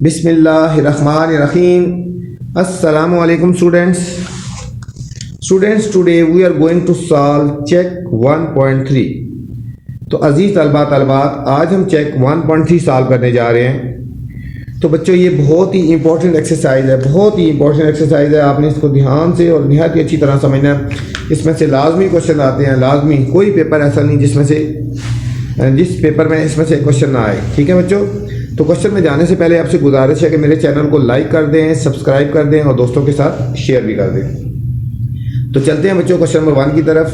बिस्मिल्लाहिर्रहमानिर्रहीम। अस्सलामु अलैकुम students. Today we are going to solve check 1.3। तो अजीज़ तलबा तलबात, आज हम चेक 1.3 सॉल्व करने जा रहे हैं। तो बच्चों, ये बहुत ही इंपॉर्टेंट एक्सरसाइज है, बहुत ही इंपॉर्टेंट एक्सरसाइज है। आपने इसको ध्यान से और निहायत ही अच्छी तरह समझना है। इसमें से लाजमी क्वेश्चन आते हैं, लाजमी। कोई पेपर ऐसा नहीं जिस पेपर में इसमें से क्वेश्चन ना आए। ठीक है बच्चों, तो क्वेश्चन में जाने से पहले आपसे गुजारिश है कि मेरे चैनल को लाइक कर दें, सब्सक्राइब कर दें और दोस्तों के साथ शेयर भी कर दें। तो चलते हैं बच्चों क्वेश्चन नंबर 1 की तरफ।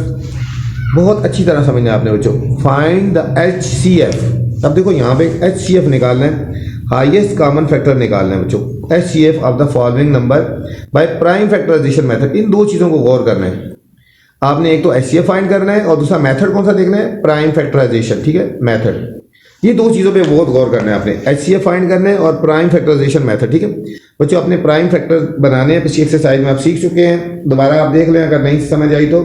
बहुत अच्छी तरह समझना है आपने बच्चों। Find the HCF। अब देखो यहाँ पे HCF निकालना है, हाईएस्ट कॉमन फैक्टर निकालना है बच्चों। HCF of the following number by prime factorisation method. इन दो चीज़ों को गौर करना है आपने। एक तो HCF फाइंड करना है और दूसरा मेथड कौन सा देखना है, प्राइम फैक्टराइजेशन। ठीक है, मेथड। ये दो चीज़ों पे बहुत गौर करना है आपने। HCF फाइंड करना है और प्राइम फैक्टराइजेशन मेथड। ठीक है बच्चों, अपने प्राइम फैक्टर बनाने हैं। पिछली एक्सरसाइज में आप सीख चुके हैं, दोबारा आप देख लें अगर नहीं समझ आई तो।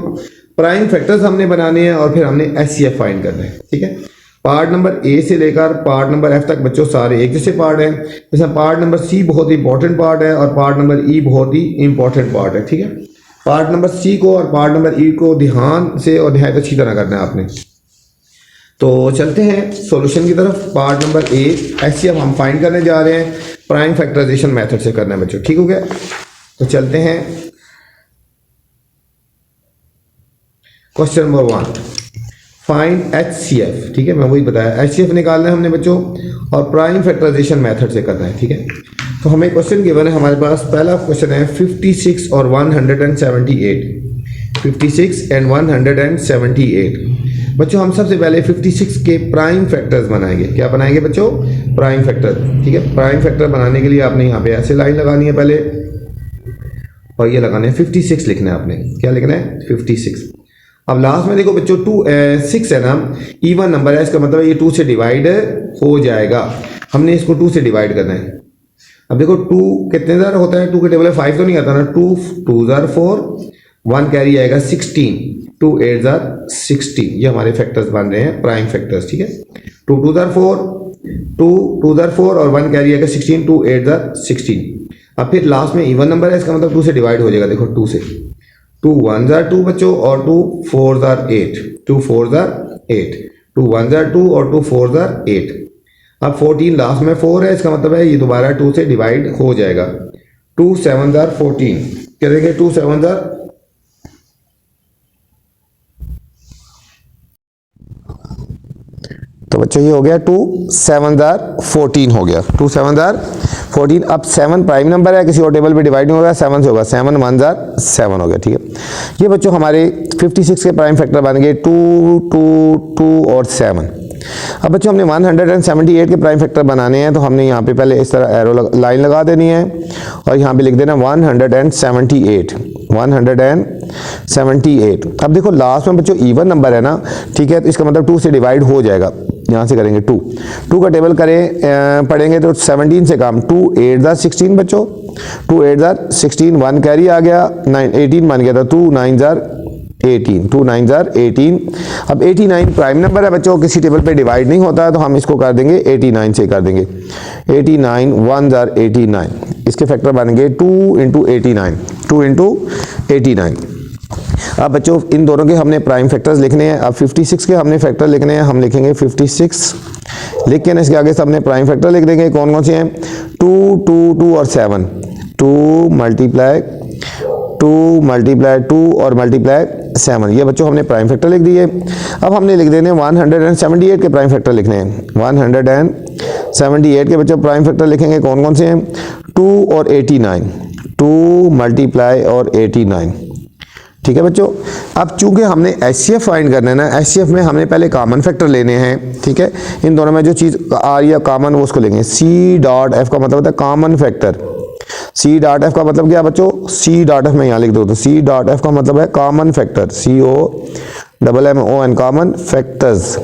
प्राइम फैक्टर्स हमने बनाने हैं और फिर हमने HCF फाइंड करना है। ठीक है, पार्ट नंबर A से लेकर पार्ट नंबर F तक बच्चों सारे एक जैसे पार्ट हैं। जैसे पार्ट नंबर C बहुत ही इंपॉर्टेंट पार्ट है और पार्ट नंबर E बहुत ही इंपॉर्टेंट पार्ट है। ठीक है, पार्ट नंबर C को और पार्ट नंबर E को ध्यान से और निहायत अच्छी तरह करना है आपने। तो चलते हैं सॉल्यूशन की तरफ। पार्ट नंबर A HCF हम फाइंड करने जा रहे हैं, प्राइम फैक्टराइजेशन मेथड से करना है बच्चों। ठीक हो गया, तो चलते हैं क्वेश्चन नंबर 1। Find HCF। ठीक है, मैं वही बताया, HCF निकालना है हमने बच्चों और प्राइम फैक्टराइजेशन मेथड से करना है। ठीक है, तो हमें क्वेश्चन गिवन है हमारे पास। पहला क्वेश्चन है 56 और 178। 56 एंड 178 बच्चों। हम सबसे पहले 56 के प्राइम फैक्टर्स बनाएंगे। क्या बनाएंगे बच्चों, प्राइम फैक्टर। ठीक है, प्राइम फैक्टर बनाने के लिए आपने यहाँ पे ऐसे लाइन लगानी है पहले और ये लगाना है 56 लिखना है आपने। क्या लिखना है, 56। अब लास्ट में देखो बच्चों 6 है ना, इवन नंबर है, इसका मतलब है ये 2 से डिवाइड हो जाएगा। हमने इसको 2 से डिवाइड करना है। अब देखो 2 कितने ज़ार होता है, 2 के टेबल 5 तो नहीं आता ना। 2 ज़ार 4, 1 कैरी आएगा 16, 2 8 ज़ार 16। ये हमारे फैक्टर्स बन रहे हैं, प्राइम फैक्टर्स। ठीक है, 2 ज़ार 4, 2 ज़ार 4 और 1 कैरी आएगा 16, 2 8 ज़ार 16। अब फिर लास्ट में इवन नंबर है, इसका मतलब 2 से डिवाइड हो जाएगा। देखो 2 से 2 1 ज़ार 2 बच्चों और 2 4 ज़ार 8, 2 4 ज़ार 8, 2 1 ज़ार 2 और 2 4 ज़ार 8। अब 14 लास्ट में 4 है, इसका मतलब है ये दोबारा 2 से डिवाइड हो जाएगा। 2 7 ज़ार 14 करेंगे, 2 7 ज़ार तो बच्चों ये हो गया 2 7 ज़ार 14 हो गया। 2 7 ज़ार 14। अब 7 प्राइम नंबर है, किसी और टेबल पे डिवाइड नहीं होगा, 7 से होगा। 7 1 ज़ार 7 हो गया। ठीक है, ये बच्चों हमारे 56 के प्राइम फैक्टर बन गए 2 2 2 और 7। अब बच्चों हमने 178 के प्राइम फैक्टर बनाने हैं, तो हमने यहाँ पे पहले इस तरह एरो लाइन लगा देनी है और यहाँ पे लिख देना 178 178। अब देखो लास्ट में बच्चों इवन नंबर है ना। ठीक है, तो इसका मतलब 2 से डिवाइड हो जाएगा। यहाँ से करेंगे 2 का टेबल करें पढ़ेंगे तो 17 से काम 2 8 ज़ार 16 बच्चों। 2 8 ज़ार 16, 1 कैरी आ गया 9 18 बन गया था। 2 9 ज़ार 18, 2 9 ज़ार 18। अब 89 प्राइम नंबर है बच्चों, किसी टेबल पे डिवाइड नहीं होता है, तो हम इसको कर देंगे 89 से कर देंगे। 89 1 ज़ार 89, इसके फैक्टर बनेंगे 2 इंटू 89, 2 इंटू 89। अब बच्चों इन दोनों के हमने प्राइम फैक्टर्स लिखने हैं। अब 56 के हमने फैक्टर लिखने हैं, हम लिखेंगे 56 लिख के ना इसके आगे सबने प्राइम फैक्टर लिख देंगे। कौन कौन से हैं, 2 2 2 और 7। 2 मल्टीप्लाई 2 और मल्टीप्लाई 7। ये बच्चों हमने प्राइम फैक्टर लिख दिए। अब हमने लिख देने 178 के प्राइम फैक्टर लिखने हैं। 178 के बच्चों प्राइम फैक्टर लिखेंगे। कौन कौन से हैं, 2 और 89, 2 मल्टीप्लाई और 89। ठीक है बच्चों, अब चूंकि हमने HCF फाइंड करना है ना, HCF में हमने पहले कॉमन फैक्टर लेने हैं। ठीक है, इन दोनों में जो चीज़ आ रही है कॉमन वो उसको लेंगे। C.F का मतलब होता है कॉमन फैक्टर। C.F का मतलब क्या बच्चों, C.F में यहाँ लिख दो तो C.F का मतलब है common factor, COMMON common factors.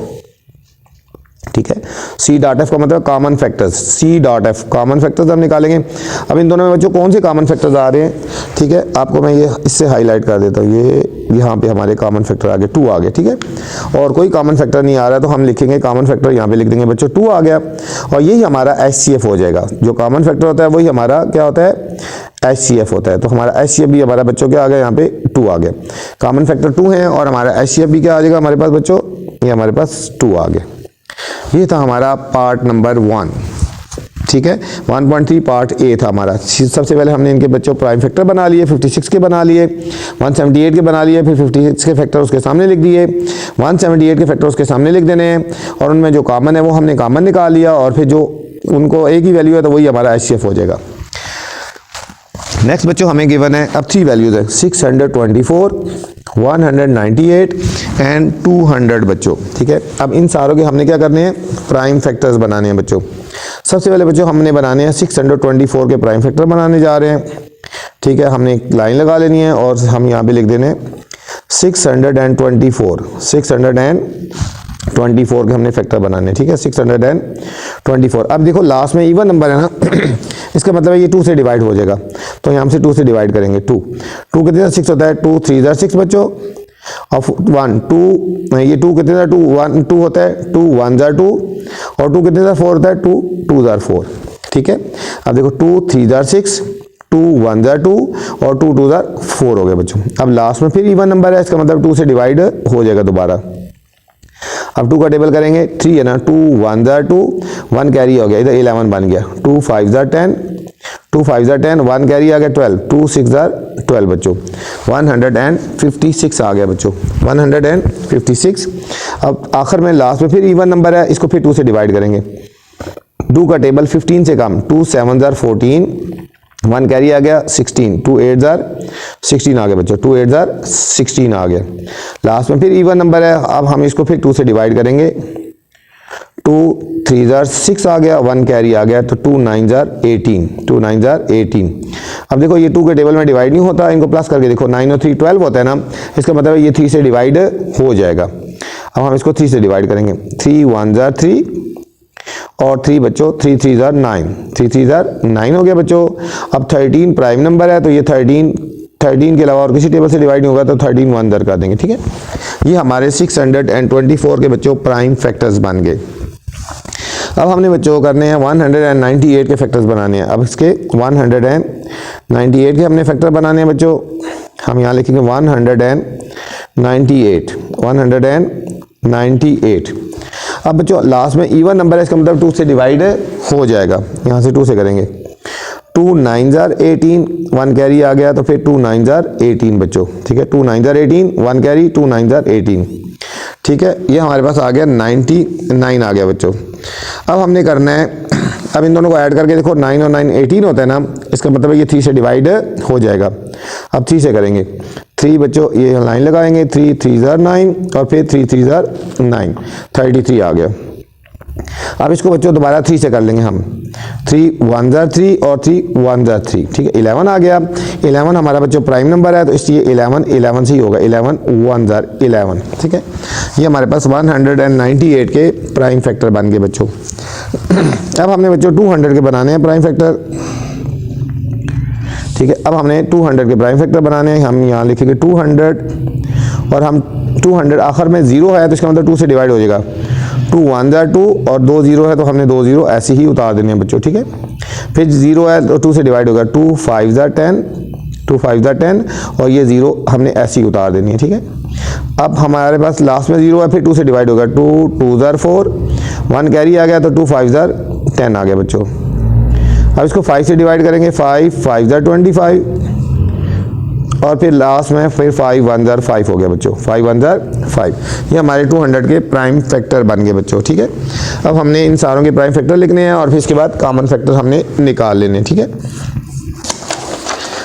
ठीक है, C.F का मतलब common factors. C.F common factors हम निकालेंगे। अब इन दोनों में बच्चों कौन से कॉमन फैक्टर्स आ रहे हैं, ठीक है, आपको मैं ये इससे हाईलाइट कर देता हूँ। ये यहाँ पे हमारे कॉमन फैक्टर आ गए 2 आ गए, ठीक है। और कोई कॉमन फैक्टर नहीं आ रहा तो हम लिखेंगे कॉमन फैक्टर, यहाँ पे लिख देंगे बच्चों 2 आ गया, और यही हमारा HCF हो जाएगा। जो कॉमन फैक्टर होता है वही हमारा क्या होता है, HCF होता है। तो हमारा HCF भी हमारा बच्चों क्या आ गया, यहाँ पे 2 आ गया। कॉमन फैक्टर 2 है और हमारा HCF भी क्या आ जाएगा हमारे पास बच्चों, ये हमारे पास 2 आ गया। ये था हमारा पार्ट नंबर 1, ठीक है। 1.3 पार्ट ए था हमारा। सबसे पहले हमने इनके बच्चों प्राइम फैक्टर बना लिए, 56 के बना लिए, 178 के बना लिए, फिर 56 के फैक्टर उसके सामने लिख दिए, 178 के फैक्टर उसके सामने लिख देने हैं, और उनमें जो कॉमन है वो हमने कॉमन निकाल लिया, और फिर जो उनको एक ही वैल्यू है तो वही हमारा HCF हो जाएगा। नेक्स्ट बच्चों हमें गिवन है, अब 3 वैल्यूज है, 624, 198 एंड 200 बच्चों, ठीक है। अब इन सारों के हमने क्या करने हैं, प्राइम फैक्टर्स बनाने हैं बच्चों। सबसे पहले बच्चों हमने बनाने हैं 624 के प्राइम फैक्टर बनाने जा रहे हैं, ठीक है। हमने एक लाइन लगा लेनी है और हम यहाँ पे लिख देने 624 के हमने फैक्टर बनाने, ठीक है, 624। अब देखो लास्ट में इवन नंबर है ना इसका मतलब है ये 2 से डिवाइड हो जाएगा, तो यहाँ से 2 से डिवाइड करेंगे। 2 कितने 6 होता है, 2 3 6 बच्चों, और 1 2, ये 2 कितने था 2 1 2 होता है, 2 1 2, और 2 कितने 4 होता है, 2 2 4, ठीक है। अब देखो 2 3 6, 2 1 2, और 2 2 4 हो गए बच्चों। अब लास्ट में फिर इवन नंबर है, इसका मतलब 2 से डिवाइड हो जाएगा दोबारा। अब 2 का टेबल करेंगे, 3 है ना, 2 1 2, 1 कैरी हो गया, इधर 11 बन गया, 2 5 10, 2 5 10, 1 कैरी आ गया 12, 2 6 12 बच्चों, 156 आ गया बच्चों, 156। अब आखिर में लास्ट में फिर इवन नंबर है, इसको फिर 2 से डिवाइड करेंगे। 2 का टेबल 15 से कम, 2 7 14, 1 कैरी आ गया 16, 2 8 16 आ गया बच्चों, 2 8 16 आ गया। लास्ट में फिर इवन नंबर है, अब हम इसको फिर 2 से डिवाइड करेंगे, 2 3 6 आ गया, 1 कैरी आ गया, तो 2 9 18, 2 9 18। अब देखो ये 2 के टेबल में डिवाइड नहीं होता, इनको प्लस करके देखो, 9 और 3 12 होता है ना, इसका मतलब है ये 3 से डिवाइड हो जाएगा। अब हम इसको 3 से डिवाइड करेंगे, 3 1 3, और 3 बच्चों, 3 3 9, 3 3 9 हो गया बच्चों। अब 13 प्राइम नंबर है, तो ये 13 के अलावा और किसी टेबल से डिवाइड नहीं होगा, तो 13 1 कर देंगे, ठीक है। ये हमारे 624 के बच्चों प्राइम फैक्टर्स बन गए। अब हमने बच्चों को करने हैं 198 के फैक्टर्स बनाने हैं। अब इसके 198 के हमने फैक्टर बनाने हैं बच्चों, हम यहाँ लिखेंगे 198। अब बच्चों लास्ट में इवन नंबर है, इसका मतलब 2 से डिवाइड हो जाएगा, यहाँ से 2 से करेंगे, 2 9 18, 1 कैरी आ गया, तो फिर 2 9 18 बच्चों, ठीक है, 2 9 18, 1 कैरी, 2 9 18, ठीक है। ये हमारे पास आ गया 99 आ गया बच्चों। अब हमने करना है, अब इन दोनों को ऐड करके देखो, 9 और 9 18 होता है ना, इसका मतलब है ये 3 से डिवाइड हो जाएगा। अब 3 से करेंगे, 3 बच्चों, ये लाइन लगाएंगे, 3 3 9, और फिर 3 3 9, 33 आ गया। अब इसको बच्चों दोबारा 3 से कर लेंगे हम, 3 1 3, और 3 1 3, ठीक है, 11 आ गया। 11 हमारा बच्चों प्राइम नंबर है, तो इसलिए 11 से ही होगा, 11 1 11, ठीक है। ये हमारे पास 198 के प्राइम फैक्टर बन गए बच्चों। अब हमने बच्चों 200 के बनाने हैं प्राइम फैक्टर, ठीक है। अब हमने 200 के प्राइम फैक्टर बनाने हैं, हम यहाँ लिखेंगे 200, और हम 200 आखिर में 0 है, तो इसका मतलब 2 से डिवाइड हो जाएगा, 2 1 2, और 2 0 है, तो हमने 2 0 ऐसे ही उतार देने हैं बच्चों, ठीक है। फिर 0 है तो 2 से डिवाइड होगा, 2 5 10, 2 5 10, और ये 0 हमने ऐसे ही उतार देनी है, ठीक है। अब हमारे पास लास्ट में 0 है, फिर 2 से डिवाइड होगा, 2 2 4, 1 कैरी आ गया, तो 2 5 10 आ गया बच्चों। अब इसको 5 से डिवाइड करेंगे, 5 5 25, और फिर लास्ट में फिर 5 1 5 हो गया बच्चों, 5 1 5। ये हमारे 200 के प्राइम फैक्टर बन गए बच्चों, ठीक है। अब हमने इन सारों के प्राइम फैक्टर लिखने हैं, और फिर इसके बाद कॉमन फैक्टर हमने निकाल लेने, ठीक है।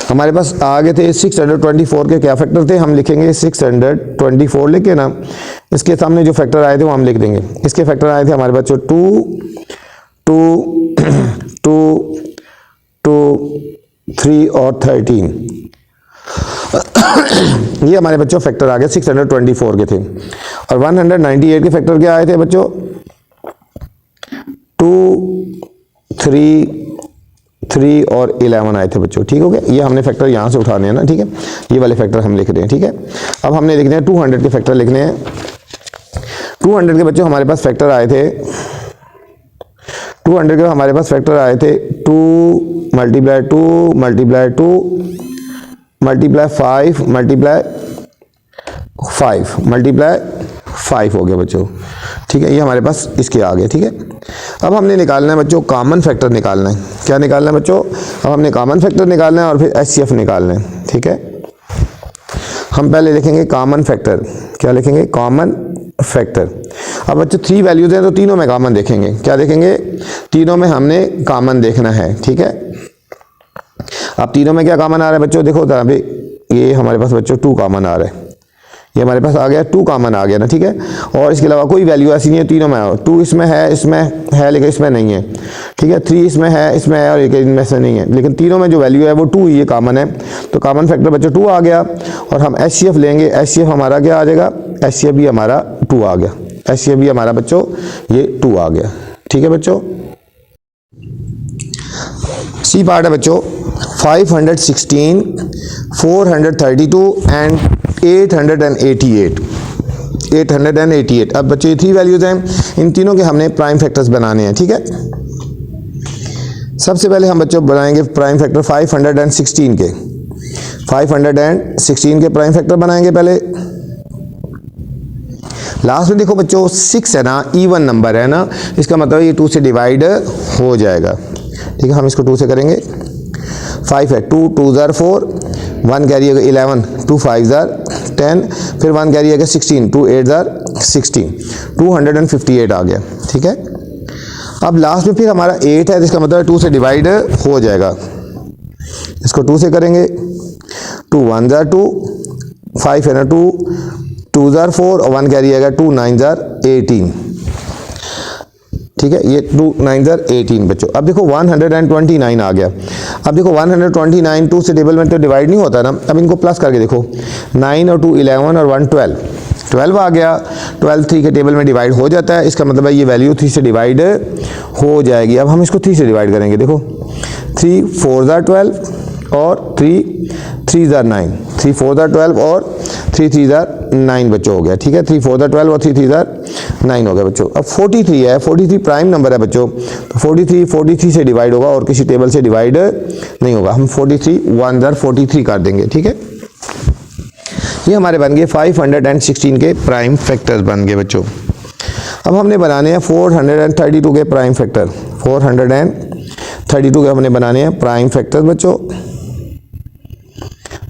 हमारे पास आगे थे 624 के क्या फैक्टर थे, हम लिखेंगे 624 लिख के ना, इसके सामने जो फैक्टर आए थे वो हम लिख देंगे। इसके फैक्टर आए थे हमारे बच्चों 2 2 2 2 3 और 13। ये हमारे बच्चों फैक्टर आ गए 624 के थे। और 198 के फैक्टर क्या आए थे बच्चों, 2 3 3 और 11 आए थे बच्चों, ठीक हो गया। ये हमने फैक्टर यहाँ से उठाने हैं ना, ठीक है, ये वाले फैक्टर हम लिख रहे हैं, ठीक है। अब हमने लिखने हैं 200 के फैक्टर लिखने हैं। 200 के बच्चों हमारे पास फैक्टर आए थे, 200 के हमारे पास फैक्टर आए थे 2 multiply 2 multiply 2 multiply 5 multiply 5 multiply 5 हो गया बच्चों, ठीक है। ये हमारे पास इसके आ गए, ठीक है। अब हमने निकालना है बच्चों कॉमन फैक्टर निकालना है। क्या निकालना है बच्चों? अब हमने कॉमन फैक्टर निकालना है और फिर HCF निकालना है, ठीक है। हम पहले लिखेंगे कॉमन फैक्टर। क्या लिखेंगे? Common factor. अब बच्चों 3 वैल्यूज हैं तो तीनों में कॉमन देखेंगे। क्या देखेंगे? तीनों में हमने कॉमन देखना है, ठीक है। अब तीनों में क्या कॉमन आ रहा है बच्चों? देखो जरा भी, ये हमारे पास बच्चों 2 कॉमन आ रहा है, ये हमारे पास आ गया 2 कॉमन आ गया ना, ठीक है। और इसके अलावा कोई वैल्यू ऐसी नहीं है, तीनों में है। 2 इसमें है लेकिन इसमें नहीं है, ठीक है। 3 इसमें है और इनमें से नहीं है, लेकिन तीनों में जो वैल्यू है वो 2 ये कॉमन है, तो कॉमन फैक्टर बच्चों 2 आ गया। और हम HCF लेंगे, HCF हमारा क्या आ जाएगा? HCF भी हमारा 2 आ गया, HCF भी हमारा बच्चों ये 2 आ गया, ठीक है बच्चों। सी पार्ट है बच्चों 516, 432 एंड 888। अब बच्चों ये 3 वैल्यूज हैं, इन तीनों के हमने प्राइम फैक्टर्स बनाने हैं, ठीक है। सबसे पहले हम बच्चों बनाएंगे प्राइम फैक्टर 516 के, 516 के प्राइम फैक्टर बनाएंगे पहले। लास्ट में देखो बच्चों 6 है ना, इवन नंबर है ना, इसका मतलब ये 2 से डिवाइड हो जाएगा, ठीक है। हम इसको 2 से करेंगे। 5 है, 2 2 ज़ार 4, 1 कैरी होगा 11, 2 5 ज़ार 10, फिर 1 कैरी होगा 16, 2 8 ज़ार 16, 258 आ गया, ठीक है। अब लास्ट में फिर हमारा 8 है, इसका मतलब 2 से डिवाइड हो जाएगा। इसको 2 से करेंगे। 2 1 ज़ार 2, 5 है ना 2 2 ज़ार 4 और 1 कैरी आएगा 2 9 ज़ार 18, ठीक है। ये 2 9 ज़ार 18 बच्चों। अब देखो 129 आ गया। अब देखो 129 2 से टेबल में तो डिवाइड नहीं होता ना, अब इनको प्लस करके देखो, 9 और 2 11 और 1 12 आ गया। 12 3 के टेबल में डिवाइड हो जाता है, इसका मतलब है ये वैल्यू 3 से डिवाइड हो जाएगी। अब हम इसको 3 से डिवाइड करेंगे। देखो 3 4 ज़ार 12 और 3 3 ज़ार 9, 3 4 ज़ार 12 और 3 3 ज़ार 9 बच्चों हो गया, ठीक है। 3 4 ज़ार 12 और 3 3 ज़ार 9 हो गया बच्चों। अब 43 है, 43 प्राइम नंबर है बच्चों, तो 43 से डिवाइड होगा और किसी टेबल से डिवाइड नहीं होगा। हम 43 1 ज़ार 43 कर देंगे, ठीक है। ये हमारे बन गए 516 के प्राइम फैक्टर्स बन गए बच्चों। अब हमने बनाने हैं 432 के प्राइम फैक्टर, 432 के हमने बनाने हैं प्राइम फैक्टर बच्चों।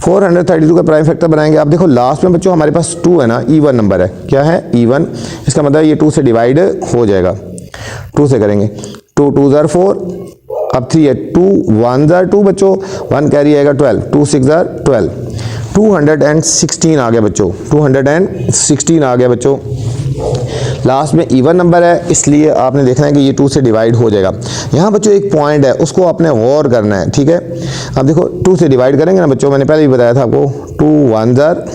432 का प्राइम फैक्टर बनाएंगे। अब देखो लास्ट में बच्चों हमारे पास 2 है ना, इवन नंबर है। क्या है? इवन। इसका मतलब ये 2 से डिवाइड हो जाएगा। 2 से करेंगे। 2 2 ज़ार 4, अब 3 है, 2 1 ज़ार 2 बच्चों, 1 कैरी आएगा 12, 2 6 ज़ार 12, 216 आ गया बच्चों, 216 आ गया बच्चों। लास्ट में इवन नंबर है, इसलिए आपने देखना है कि ये 2 से डिवाइड हो जाएगा। यहाँ बच्चों एक पॉइंट है, उसको आपने गौर करना है, ठीक है। अब देखो 2 से डिवाइड करेंगे ना बच्चों, मैंने पहले भी बताया था आपको, 2 1 ज़ार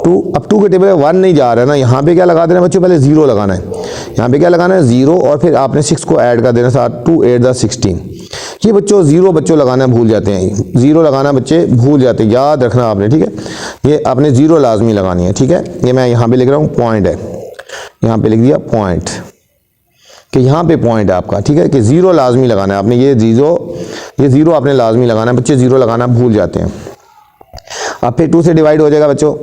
2, अब 2 के टेबल में 1 नहीं जा रहा है ना, यहाँ पे क्या लगा देना बच्चों? पहले 0 लगाना है। यहाँ पे क्या लगाना है? 0, और फिर आपने 6 को ऐड कर देना साथ, 2 8 ज़ार 16। ये बच्चों 0 बच्चों लगाना भूल जाते हैं, 0 लगाना बच्चे भूल जाते हैं, याद रखना आपने, ठीक है। ये आपने 0 लाजमी लगानी है, ठीक है। ये मैं यहाँ पे लिख रहा हूँ, पॉइंट है, यहाँ पे लिख दिया पॉइंट, कि यहाँ पे पॉइंट है आपका, ठीक है, कि 0 लाजमी लगाना है आपने। ये 0 आपने लाजमी लगाना है, बच्चे 0 लगाना भूल जाते हैं। अब फिर 2 से डिवाइड हो जाएगा बच्चों,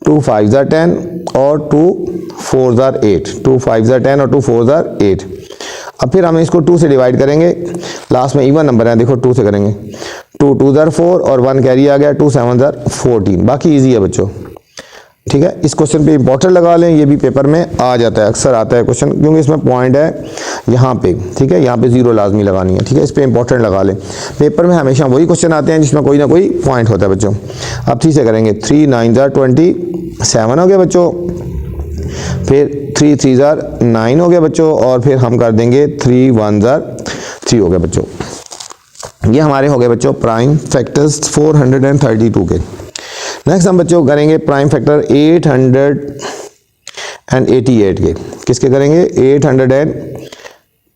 2 5 ज़ार 10 और 2 4 ज़ार 8, 2 5 ज़ार 10 और 2 4 ज़ार 8। अब फिर हम इसको 2 से डिवाइड करेंगे। लास्ट में इवन नंबर है, देखो 2 से करेंगे। 2 2 ज़ार 4 और 1 कैरी आ गया, 2 7 ज़ार 14। बाकी इजी है बच्चों, ठीक है। इस क्वेश्चन पे इंपॉर्टेंट लगा लें, ये भी पेपर में आ जाता है, अक्सर आता है क्वेश्चन, क्योंकि इसमें पॉइंट है यहाँ पे, ठीक है। यहाँ पे 0 लाजमी लगानी है, ठीक है। इस पे इंपॉर्टेंट लगा लें, पेपर में हमेशा वही क्वेश्चन आते हैं जिसमें कोई ना कोई पॉइंट होता है बच्चों। अब 3 से करेंगे। 3 9 ज़ार 27 हो गया बच्चों, फिर 3 3 ज़ार 9 हो गया बच्चों, और फिर हम कर देंगे 3 1 ज़ार 3 हो गया बच्चों। ये हमारे हो गए बच्चों प्राइम फैक्टर्स 432 के। नेक्स्ट हम बच्चों करेंगे प्राइम फैक्टर 888 के। किसके करेंगे? 888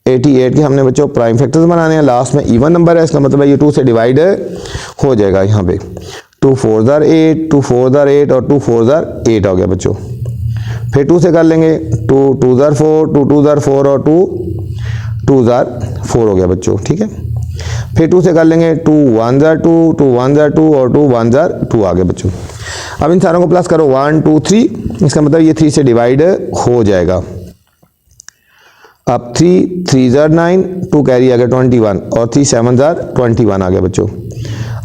88 के हमने बच्चों प्राइम फैक्टर्स बनाने हैं। लास्ट में इवन नंबर है, इसका मतलब है ये 2 से डिवाइड हो जाएगा। यहाँ पे 2 4 ज़ार 8, 2 4 ज़ार 8 और 2 4 ज़ार 8 हो गया बच्चों। फिर 2 से कर लेंगे, 2 2 ज़ार 4, 2 2 ज़ार 4 और 2 2 ज़ार 4 हो गया बच्चों, ठीक है। फिर 2 से कर लेंगे, 2 1 ज़ार 2, 2 1 ज़ार 2 और 2 1 ज़ार 2 आ गया बच्चों। अब इन सारों को प्लस करो, 1 2 3, इसका मतलब ये 3 से डिवाइड हो जाएगा। अब 3 3 ज़ार 9, 2 कैरी आ गया 21 और 3 7 ज़ार 21 आ गया बच्चों।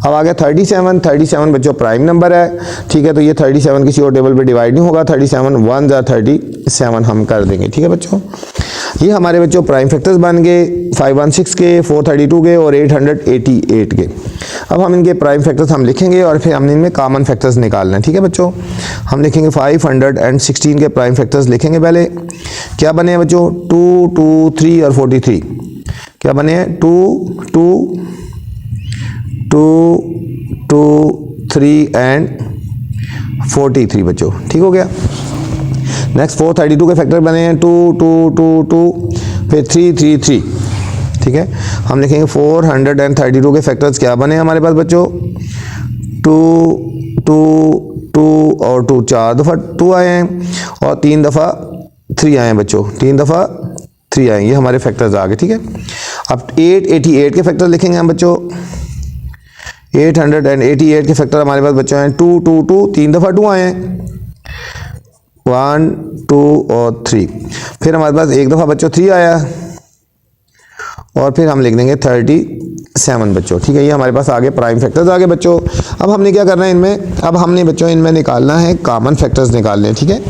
अब आ गया 37 बच्चों प्राइम नंबर है, ठीक है। तो ये 37 किसी और टेबल पे डिवाइड नहीं होगा, 37 1 ज़ार 37 हम कर देंगे, ठीक है बच्चों। ये हमारे बच्चों प्राइम फैक्टर्स बन गए 516 के, 432 के और 888 के। अब हम इनके प्राइम फैक्टर्स हम लिखेंगे और फिर हमने इनमें कॉमन फैक्टर्स निकालना है, ठीक है बच्चों। हम लिखेंगे 516 के प्राइम फैक्टर्स लिखेंगे पहले। क्या बने हैं बच्चों, 2 2 3 और 43। क्या बने हैं, 2 2 2 2 3 एंड 43 बच्चों, ठीक हो गया। नेक्स्ट 432 के फैक्टर बने हैं 2 2 2 2 फिर 3 3 3, ठीक है। हम लिखेंगे 432 के फैक्टर्स क्या बने हमारे पास बच्चों, 2 2 2 और 2 4 दफ़ा 2 आए हैं और 3 दफ़ा 3 आए हैं बच्चों, 3 दफ़ा 3 आए, ये हमारे फैक्टर्स आ गए, ठीक है। अब 888 के फैक्टर लिखेंगे हम बच्चों। 888 के फैक्टर हमारे पास बच्चों हैं 2 2 2, 3 दफ़ा 2 आए हैं, 1 2 और 3। फिर हमारे पास एक दफ़ा बच्चों 3 आया और फिर हम लिख देंगे 37 बच्चों, ठीक है। ये हमारे पास आगे प्राइम फैक्टर्स आ गए बच्चों। अब हमने क्या करना है इनमें, अब हमने बच्चों इनमें निकालना है कॉमन फैक्टर्स निकालने हैं, ठीक है।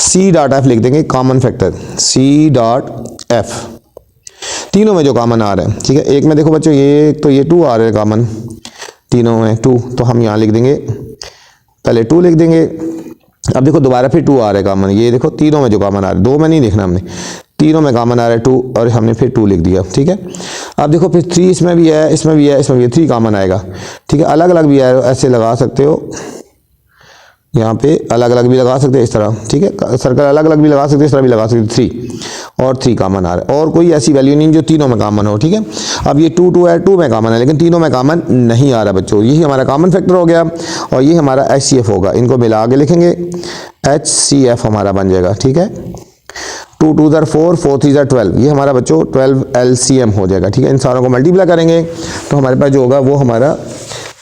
C.F लिख देंगे कॉमन फैक्टर, C.F तीनों में जो कॉमन आ रहा है, ठीक है। एक में देखो बच्चों ये तो ये 2 आ रहे हैं कॉमन, तीनों में 2, तो हम यहाँ लिख देंगे, पहले 2 लिख देंगे। अब देखो दोबारा फिर 2 आ रहा है कॉमन, ये देखो तीनों में जो कॉमन आ रहा है, 2 में नहीं देखना हमने, तीनों में कॉमन आ रहा है 2 और हमने फिर 2 लिख दिया, ठीक है। अब देखो फिर 3 इसमें भी है, इसमें भी है, इसमें भी है, 3 कॉमन आएगा, ठीक है। अलग अलग भी है, ऐसे लगा सकते हो, यहाँ पे अलग अलग भी लगा सकते हैं इस तरह, ठीक है। सर्कल अलग अलग भी लगा सकते हैं, इस तरह भी लगा सकते हैं, 3 और 3 कॉमन आ रहा है और कोई ऐसी वैल्यू नहीं जो तीनों में कॉमन हो, ठीक है। अब ये 2 2 है, 2 में कॉमन है लेकिन तीनों में कॉमन नहीं आ रहा बच्चों, यही हमारा कॉमन फैक्टर हो गया और ये हमारा HCF होगा। इनको मिला के लिखेंगे HCF हमारा बन जाएगा, ठीक है। 2 2 ज़ार 4, 4 3 ज़ार 12, ये हमारा बच्चों 12 LCM हो जाएगा, ठीक है। इन सारों को मल्टीप्लाई करेंगे तो हमारे पास जो होगा वो हमारा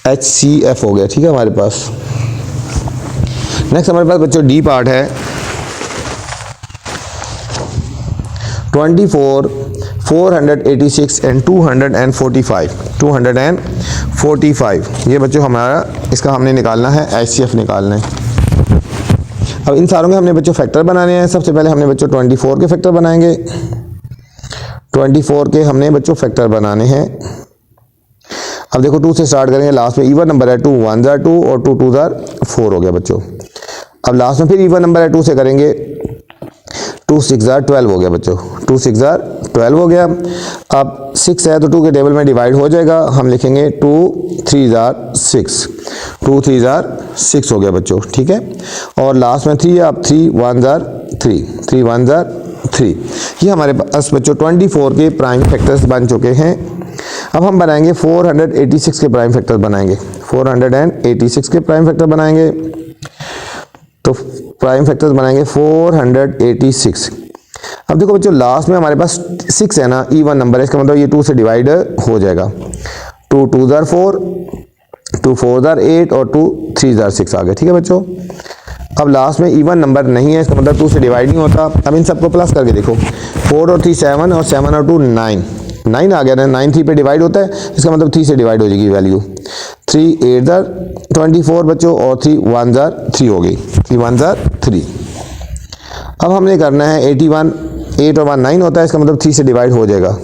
HCF हो गया, ठीक है हमारे पास। नेक्स्ट हमारे पास बच्चों डी पार्ट है 24 486 एंड 245 ये बच्चों हमारा इसका हमने निकालना है, HCF निकालना है। अब इन सारों के हमने बच्चों फैक्टर बनाने हैं। सबसे पहले हमने बच्चों 24 के फैक्टर बनाएंगे, 24 के हमने बच्चों फैक्टर बनाने हैं। अब देखो 2 से स्टार्ट करेंगे, लास्ट में इवन नंबर है 2 1 ज़ार 2 और 2 2 ज़ार 4 हो गया बच्चों। अब लास्ट में फिर इवन नंबर है 2 से करेंगे, 2 6 ज़ार 12 हो गया बच्चों, 2 6 ज़ार 12 हो गया। अब 6 है तो 2 के टेबल में डिवाइड हो जाएगा, हम लिखेंगे 2 3 ज़ार 6, 2 3 ज़ार 6 हो गया बच्चों, ठीक है। और लास्ट में 3 है, अब 3 1 ज़ार 3, 3 1 ज़ार 3। ये हमारे पास बच्चों 24 के प्राइम फैक्टर्स बन चुके हैं। अब हम बनाएंगे 486 के प्राइम फैक्टर बनाएंगे, 486 के प्राइम फैक्टर बनाएंगे। तो प्राइम फैक्टर्स बनाएंगे 486। अब देखो बच्चों लास्ट में हमारे पास 6 है ना, इवन नंबर है, इसका मतलब ये 2 से डिवाइड हो जाएगा। 2 2 ज़ार 4, 2 4 ज़ार 8 और 2 3 ज़ार 6 आ गए, ठीक है बच्चों। अब लास्ट में इवन नंबर नहीं है, इसका मतलब 2 से डिवाइड नहीं होता। अब इन सबको प्लस करके देखो, 4 और 3 7 और 7 और 2 9 आ गया ना, 9 3 पे डिवाइड होता है, इसका मतलब 3 से डिवाइड हो जाएगी वैल्यू। 3 8 ज़ार 24 बच्चों और 3 1 ज़ार 3 हो गई, 3 1 ज़ार 3। अब हमने करना है 81, 8 और 1 9 होता है, इसका मतलब 3 से डिवाइड हो जाएगा।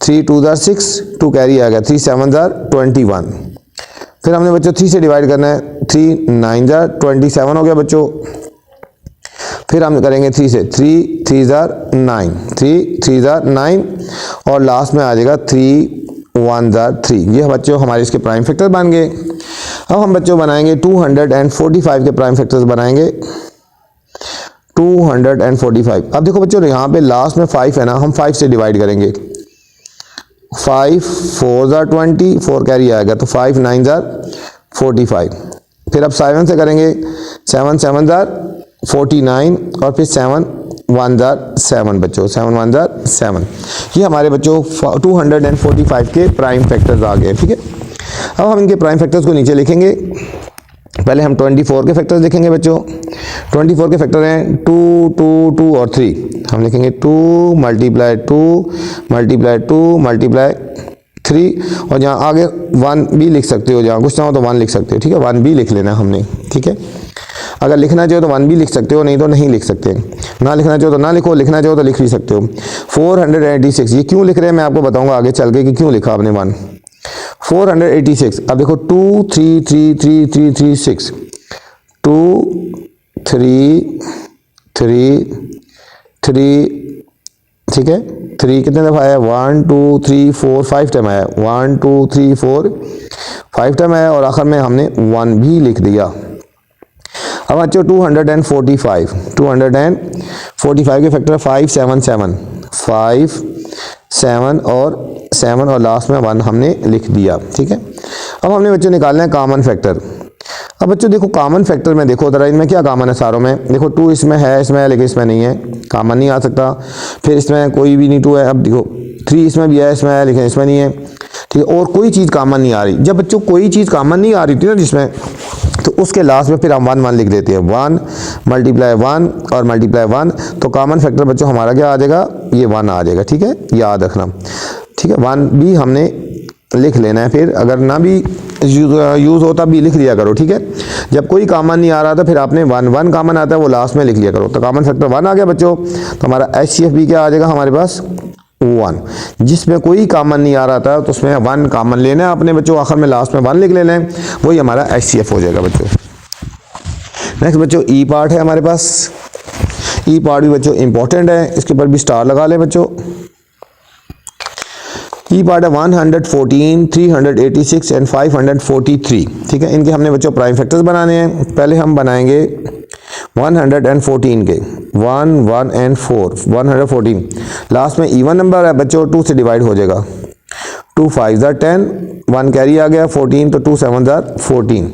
3 2 ज़ार 6, 2 कैरी आ गया, 3 7 ज़ार 21। फिर हमने बच्चों 3 से डिवाइड करना है, 3 9 ज़ार 27 हो गया बच्चों। फिर हम करेंगे 3 से, 3 3 ज़ार 9, 3 3 ज़ार 9 और लास्ट में आ जाएगा 3 1 ज़ार 3। ये बच्चों हमारे इसके प्राइम फैक्टर बन गए। अब हम बच्चों बनाएंगे 245 के प्राइम फैक्टर्स बनाएंगे। 245। अब देखो बच्चों यहाँ पे लास्ट में 5 है ना, हम 5 से डिवाइड करेंगे। 5 4 ज़ार 20, 4 कैरी आएगा तो 5 9 ज़ार 45। फिर अब 7 से करेंगे, 7 7 ज़ार 49 और फिर 7 1 ज़ार 7 बच्चों, 7 1 ज़ार 7। ये हमारे बच्चों 245 के प्राइम फैक्टर्स आ गए। ठीक है, अब हम इनके प्राइम फैक्टर्स को नीचे लिखेंगे। पहले हम 24 के फैक्टर्स लिखेंगे बच्चों। 24 के फैक्टर हैं 2 2 2 और 3। हम लिखेंगे 2 मल्टीप्लाई 2 मल्टीप्लाई 2 मल्टीप्लाई 3 और जहाँ आगे 1 भी लिख सकते हो, जहाँ कुछ ना हो तो 1 लिख सकते हो। ठीक है, 1 भी लिख लेना हमने। ठीक है, अगर लिखना चाहो तो 1 भी लिख सकते हो, नहीं तो नहीं लिख सकते। ना लिखना चाहो तो ना लिखो, लिखना चाहो तो लिख ही सकते हो। 486 ये क्यों लिख रहे हैं मैं आपको बताऊंगा आगे चल के कि क्यों लिखा आपने 1। 486। अब देखो 2 3 3 3 3 3 6 2 3 3 3। ठीक है, 3 कितने दफ़ा आया, 1 2 3 4 5 टाइम आया, 1 2 3 4 5 टाइम आया और आखिर में हमने 1 भी लिख दिया। अब बच्चों 245 के फैक्टर 5 7 7 5 7 और 7 और लास्ट में 1 हमने लिख दिया। ठीक है, अब हमने बच्चों निकालना है कॉमन फैक्टर। अब बच्चों देखो कॉमन फैक्टर में देखो ज़रा, इनमें क्या कॉमन है सारों में। देखो 2 इसमें है लेकिन इसमें नहीं है, कॉमन नहीं आ सकता। फिर इसमें कोई भी नहीं 2 है। अब देखो 3 इसमें भी है, इसमें है लेकिन इसमें नहीं है। ठीक है, और कोई चीज़ कॉमन नहीं आ रही। जब बच्चों कोई चीज़ कॉमन नहीं आ रही थी ना जिसमें, तो उसके लास्ट में फिर हम 1 1 लिख देते हैं। 1 मल्टीप्लाई 1 और मल्टीप्लाई 1, तो कॉमन फैक्टर बच्चों हमारा क्या आ जाएगा, ये 1 आ जाएगा। ठीक है, याद रखना। ठीक है, 1 भी हमने लिख लेना है। फिर अगर ना भी यूज़ होता भी लिख लिया करो। ठीक है, जब कोई कॉमन नहीं आ रहा था फिर आपने 1 1 कॉमन आता है वो लास्ट में लिख लिया करो। तो कॉमन फैक्टर 1 आ गया बच्चों, तो हमारा HCF भी क्या आ जाएगा हमारे पास 1। जिसमें कोई कॉमन नहीं आ रहा था तो उसमें 1 कॉमन लेना है आपने बच्चों, आखिर में लास्ट में 1 लिख लेना है, वही हमारा HCF हो जाएगा बच्चों। नेक्स्ट बच्चों ई पार्ट है हमारे पास। ई पार्ट भी बच्चों इंपॉर्टेंट है, इसके ऊपर भी स्टार लगा लें बच्चों। ई पार्ट है 114 386 एंड 543। ठीक है, इनके हमने बच्चों प्राइम फैक्टर्स बनाने हैं। पहले हम बनाएंगे 114 के 1 1 एंड 4 114। लास्ट में इवन नंबर है बच्चों, 2 से डिवाइड हो जाएगा। 2 5 ज़ार 10, 1 कैरी आ गया 14, तो 2 7 ज़ार 14।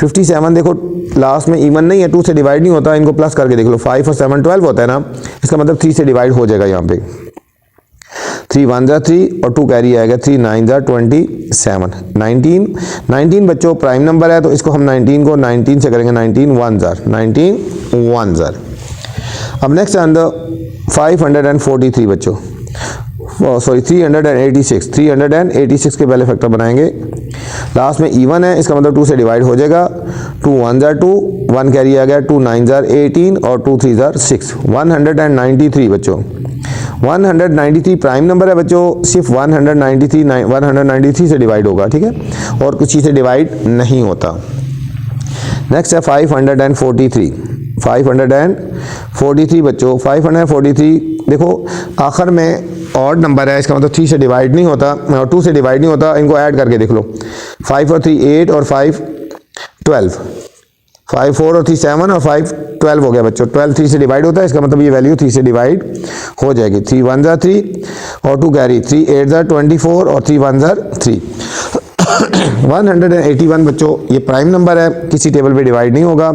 57 देखो लास्ट में इवन नहीं है, 2 से डिवाइड नहीं होता, इनको प्लस करके देख लो। 5 और 7 12 होता है ना, इसका मतलब 3 से डिवाइड हो जाएगा यहाँ पे। 3 1 ज़ार 3 और 2 कैरी आएगा, 3 9 ज़ार 27। 19 बच्चों प्राइम नंबर है, तो इसको हम 19 को 19 से करेंगे। 19 1 ज़ार 19 1 ज़ार। अब नेक्स्ट है अंदर 543 बच्चों, सॉरी 386 के पहले फैक्टर बनाएंगे। लास्ट में इवन है, इसका मतलब 2 से डिवाइड हो जाएगा। 2 1 ज़ार 2, 1 कैरी आ गया, 2 9 ज़ार 18 और 2 3 ज़ार 6। 193 बच्चों, 193 प्राइम नंबर है बच्चों, सिर्फ 193 से डिवाइड होगा। ठीक है, और कुछ चीज़ से डिवाइड नहीं होता। नेक्स्ट है 543 बच्चों। 543 देखो आखिर में ऑड नंबर है, इसका मतलब 3 से डिवाइड नहीं होता और 2 से डिवाइड नहीं होता। इनको ऐड करके देख लो, 5 और 3 8 और 5 12, 5 4 और 3 7 और 5 12 हो गया बच्चों। 12 3 से डिवाइड होता है, इसका मतलब ये वैल्यू 3 से डिवाइड हो जाएगी। 3 1 ज़ार 3 और 2 कैरी, 3 8 ज़ार 24 और 3 1 ज़ार 3। 181 बच्चों ये प्राइम नंबर है, किसी टेबल पे डिवाइड नहीं होगा,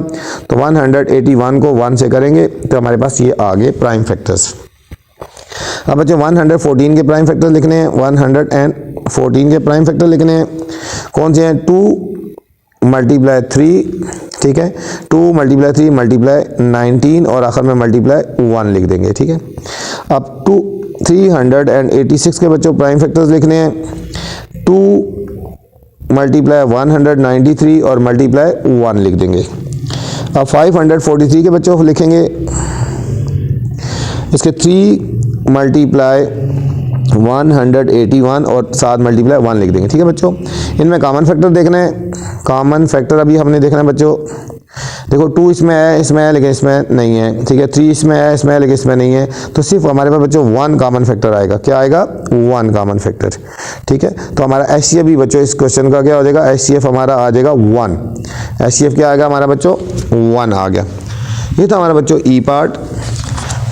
तो 181 को 1 से करेंगे तो हमारे पास ये आ गए प्राइम फैक्टर्स। अब बच्चों 114 के प्राइम फैक्टर लिखने हैं। 114 के प्राइम फैक्टर लिखने हैं, कौन से हैं, 2 मल्टीप्लाई 3। ठीक है, 2 मल्टीप्लाई 3 मल्टीप्लाई 19 और आखिर में मल्टीप्लाई 1 लिख देंगे। ठीक है, अब 386 के बच्चों प्राइम फैक्टर्स लिखने हैं। 2 मल्टीप्लाई 193 और मल्टीप्लाई 1 लिख देंगे। अब 543 के बच्चों लिखेंगे, इसके 3 मल्टीप्लाई 181 और 7 मल्टीप्लाई 1 लिख देंगे। ठीक है बच्चों, इनमें कॉमन फैक्टर देखना है। कॉमन फैक्टर अभी हमने देखना है बच्चों। देखो 2 इसमें है लेकिन इसमें नहीं है। ठीक है, 3 इसमें है लेकिन इसमें नहीं है, तो सिर्फ हमारे पास बच्चों 1 कॉमन फैक्टर आएगा। क्या आएगा, 1 कॉमन फैक्टर। ठीक है, तो हमारा HCF भी बच्चों इस क्वेश्चन का क्या हो जाएगा, HCF हमारा आ जाएगा 1। HCF क्या आएगा हमारा बच्चों, 1 आ गया। ये था हमारा बच्चों ई पार्ट।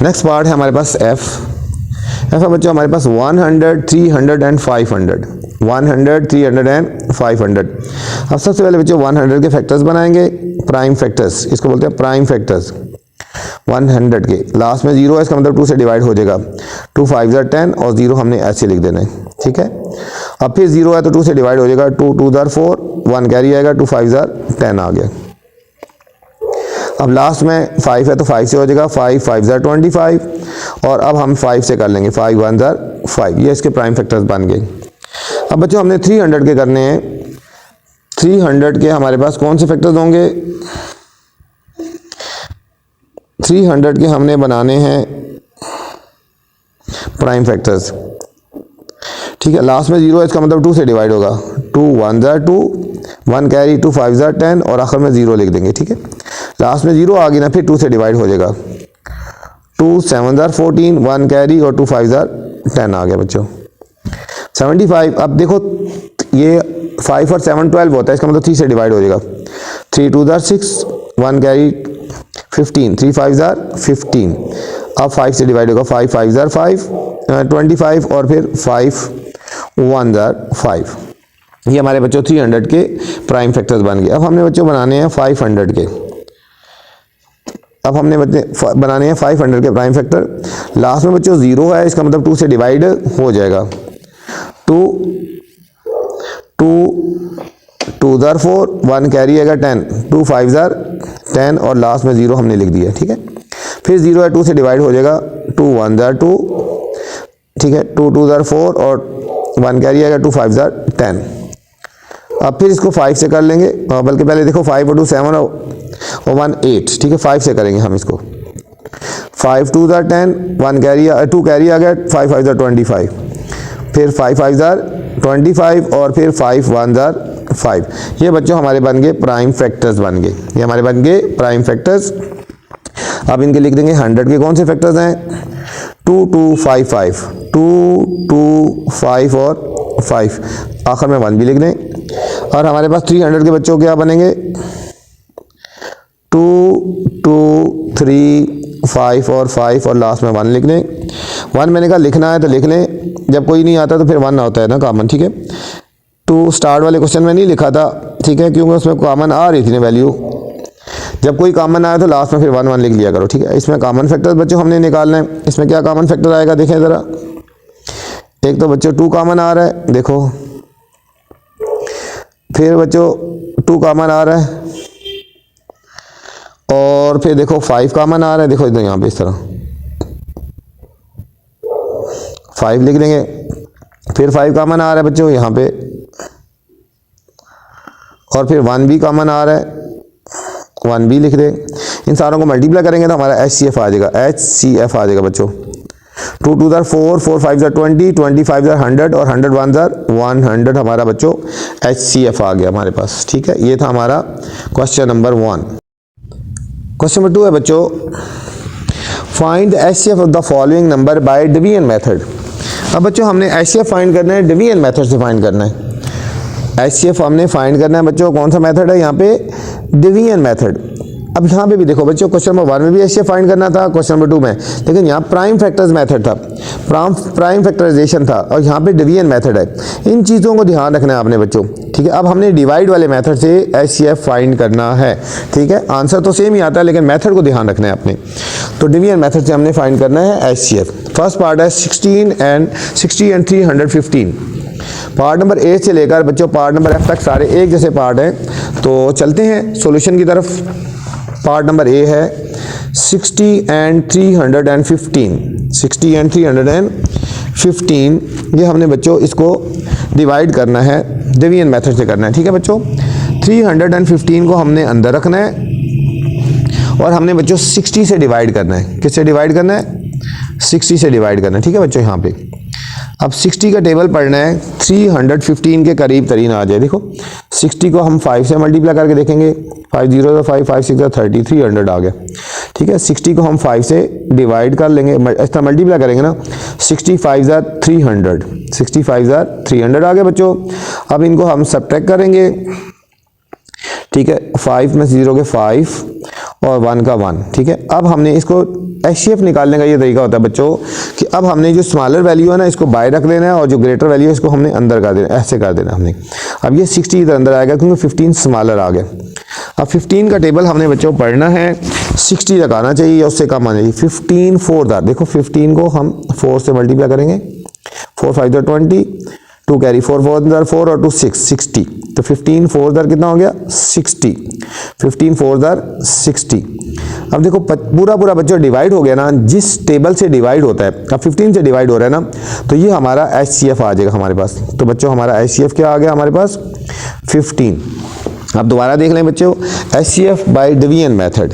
नेक्स्ट पार्ट है हमारे पास एफ है बच्चों हमारे पास 100, 300 एंड 500। 100, 300 एंड 500। अब सबसे पहले बच्चों 100 के फैक्टर्स बनाएंगे, प्राइम फैक्टर्स, इसको बोलते हैं प्राइम फैक्टर्स। 100 के लास्ट में 0 है, इसका मतलब 2 से डिवाइड हो जाएगा। 2 5 10 और 0 हमने ऐसे लिख देना है, ठीक है। अब फिर 0 है तो 2 से डिवाइड हो जाएगा। 2 2 4, 1 कैरी आएगा, 2 5 10 आ गया। अब लास्ट में 5 है तो 5 से हो जाएगा। 5 5 25 और अब हम 5 से कर लेंगे। 5 1 5, ये इसके प्राइम फैक्टर्स बन गए। अब बच्चों हमने 300 के करने हैं। 300 के हमारे पास कौन से फैक्टर्स होंगे? 300 के हमने बनाने हैं प्राइम फैक्टर्स, ठीक है। लास्ट में 0 है, इसका मतलब 2 से डिवाइड होगा। 2 1 2, 1 कैरी, 2 5 10 और आखिर में 0 लिख देंगे, ठीक है। लास्ट में 0 आ गई ना, फिर 2 से डिवाइड हो जाएगा। 2 7 14, 1 कैरी और 2 5 10 आ गया बच्चों। 75। अब देखो ये 5 और 7 12 होता है, इसका मतलब 3 से डिवाइड हो जाएगा। 3 2 6, 1 कैरी 15, 3 5 15। अब 5 से डिवाइड होगा। 5 5 5 25 और फिर 5 1 5। ये हमारे बच्चों 300 के प्राइम फैक्टर्स बन गए। अब हमने बच्चों बनाने हैं 500 के। अब हमने बनाने हैं 500 के प्राइम फैक्टर। लास्ट में बच्चों 0 है, इसका मतलब 2 से डिवाइड हो जाएगा। 2 2 4, 1 कैरी आएगा 10, 2 5 10 और लास्ट में 0 हमने लिख दिया, ठीक है। फिर 0 है, 2 से डिवाइड हो जाएगा। 2 1 2, ठीक है। 2 2 4 और 1 कैरी आएगा। 2 5 10। अब फिर इसको 5 से कर लेंगे, बल्कि पहले देखो 5 और 2 7 और 1 8, ठीक है। 5 से करेंगे हम इसको। 5 2 10, 1 कैरी 2 कैरी आ गया। 5 5 25, फिर 5 5 25 और फिर 5 1 5। ये बच्चों हमारे बन गए प्राइम फैक्टर्स बन गए, ये हमारे बन गए प्राइम फैक्टर्स। अब इनके लिख देंगे 100 के कौन से फैक्टर्स हैं? 2 2 5 5, 2 2 5 और 5, आखिर में 1 भी लिख दें। और हमारे पास 300 के बच्चों क्या बनेंगे? 2 2 3 5 और 5 और लास्ट में 1 लिख दें। 1 मैंने कहा लिखना है तो लिख लें, जब कोई नहीं आता तो फिर 1 होता है ना कॉमन, ठीक है। 2 स्टार्ट वाले क्वेश्चन में नहीं लिखा था, ठीक है, क्योंकि उसमें कॉमन आ रही थी ना वैल्यू। जब कोई कॉमन आया तो लास्ट में फिर 1 1 लिख लिया करो, ठीक है। इसमें कॉमन फैक्टर्स बच्चों हमने निकालना है। इसमें क्या कॉमन फैक्टर आएगा देखें ज़रा। एक तो बच्चों 2 कॉमन आ रहा है, देखो। फिर बच्चों 2 कॉमन आ रहा है और फिर देखो 5 कॉमन आ रहा है, देखो इधर यहाँ पे इस तरह 5 लिख देंगे। फिर 5 कॉमन आ रहा है बच्चों यहाँ पे और फिर 1 भी कॉमन आ रहा है, 1 भी लिख दें। इन सारों को मल्टीप्लाई करेंगे तो हमारा HCF आ जाएगा, HCF आ जाएगा बच्चों। 2 2 4, 4 5 20, 25 100 और 100 1 100 हमारा बच्चों HCF आ गया हमारे पास, ठीक है। ये था हमारा क्वेश्चन नंबर 1। क्वेश्चन नंबर 2 है बच्चों, find the HCF of the following number by division method. अब बच्चों हमने HCF फाइंड करना है, डिवीजन मेथड से फाइंड करना है। HCF हमने फाइंड करना है बच्चों, कौन सा मेथड है यहाँ पे? Division method. अब यहाँ पे भी देखो बच्चों, क्वेश्चन नंबर 1 में भी HCF फाइंड करना था, क्वेश्चन नंबर 2 में, लेकिन यहाँ प्राइम फैक्टर्स मेथड था, प्राइम फैक्टराइजेशन था और यहाँ पे डिवीजन मेथड है। इन चीज़ों को ध्यान रखना है आपने बच्चों, ठीक है। अब हमने डिवाइड वाले मेथड से HCF फाइंड करना है, ठीक है। आंसर तो सेम ही आता है लेकिन मेथड को ध्यान रखना है आपने। तो डिवीजन मेथड से हमने फाइंड करना है HCF। फर्स्ट पार्ट है 60 एंड 315। पार्ट नंबर ए से लेकर बच्चों पार्ट नंबर F तक सारे एक जैसे पार्ट हैं। तो चलते हैं सॉल्यूशन की तरफ। पार्ट नंबर ए है 60 एंड 315। 60 एंड 315 ये हमने बच्चों इसको डिवाइड करना है, डिवीजन मेथड से करना है, ठीक है बच्चों। 315 को हमने अंदर रखना है और हमने बच्चों 60 से डिवाइड करना है। किससे डिवाइड करना है? 60 से डिवाइड करना है, ठीक है बच्चों। यहाँ पे अब 60 का टेबल पढ़ना है, 315 के करीब तरीन आ जाए। देखो 60 को हम 5 से मल्टीप्लाई करके देखेंगे, 5 0 5 5 6 30, 300 आ गया, ठीक है। 60 को हम 5 से डिवाइड कर लेंगे, इस तरह मल्टीप्लाई करेंगे ना। 65 300, 65 300 आ गया बच्चों। अब इनको हम सब्ट्रैक्ट करेंगे, ठीक है। 5 में 0 के 5 और 1 का 1, ठीक है। अब हमने इसको HCF निकालने का ये तरीका होता है बच्चों कि अब हमने जो स्मॉलर वैल्यू है ना इसको बाय रख लेना है और जो ग्रेटर वैल्यू है इसको हमने अंदर कर देना, ऐसे कर देना हमने। अब ये 60 इधर अंदर आएगा क्योंकि 15 स्मॉलर आ गया। अब 15 का टेबल हमने बच्चों पढ़ना है, 60 तक आना चाहिए या उससे कम आना चाहिए। 15 4 दार, देखो 15 को हम 4 से मल्टीप्लाई करेंगे, 4 5 20, 2 कैरी 4 4 दार 4 और 2 6 60, तो 15 4 दार कितना हो गया 60, 15 4 दार 60। अब देखो पूरा पूरा बच्चों डिवाइड हो गया ना, जिस टेबल से डिवाइड होता है, अब 15 से डिवाइड हो रहा है ना, तो ये हमारा HCF आ जाएगा हमारे पास। तो बच्चों हमारा HCF क्या आ गया हमारे पास 15। अब दोबारा देख लें बच्चों, HCF by division method,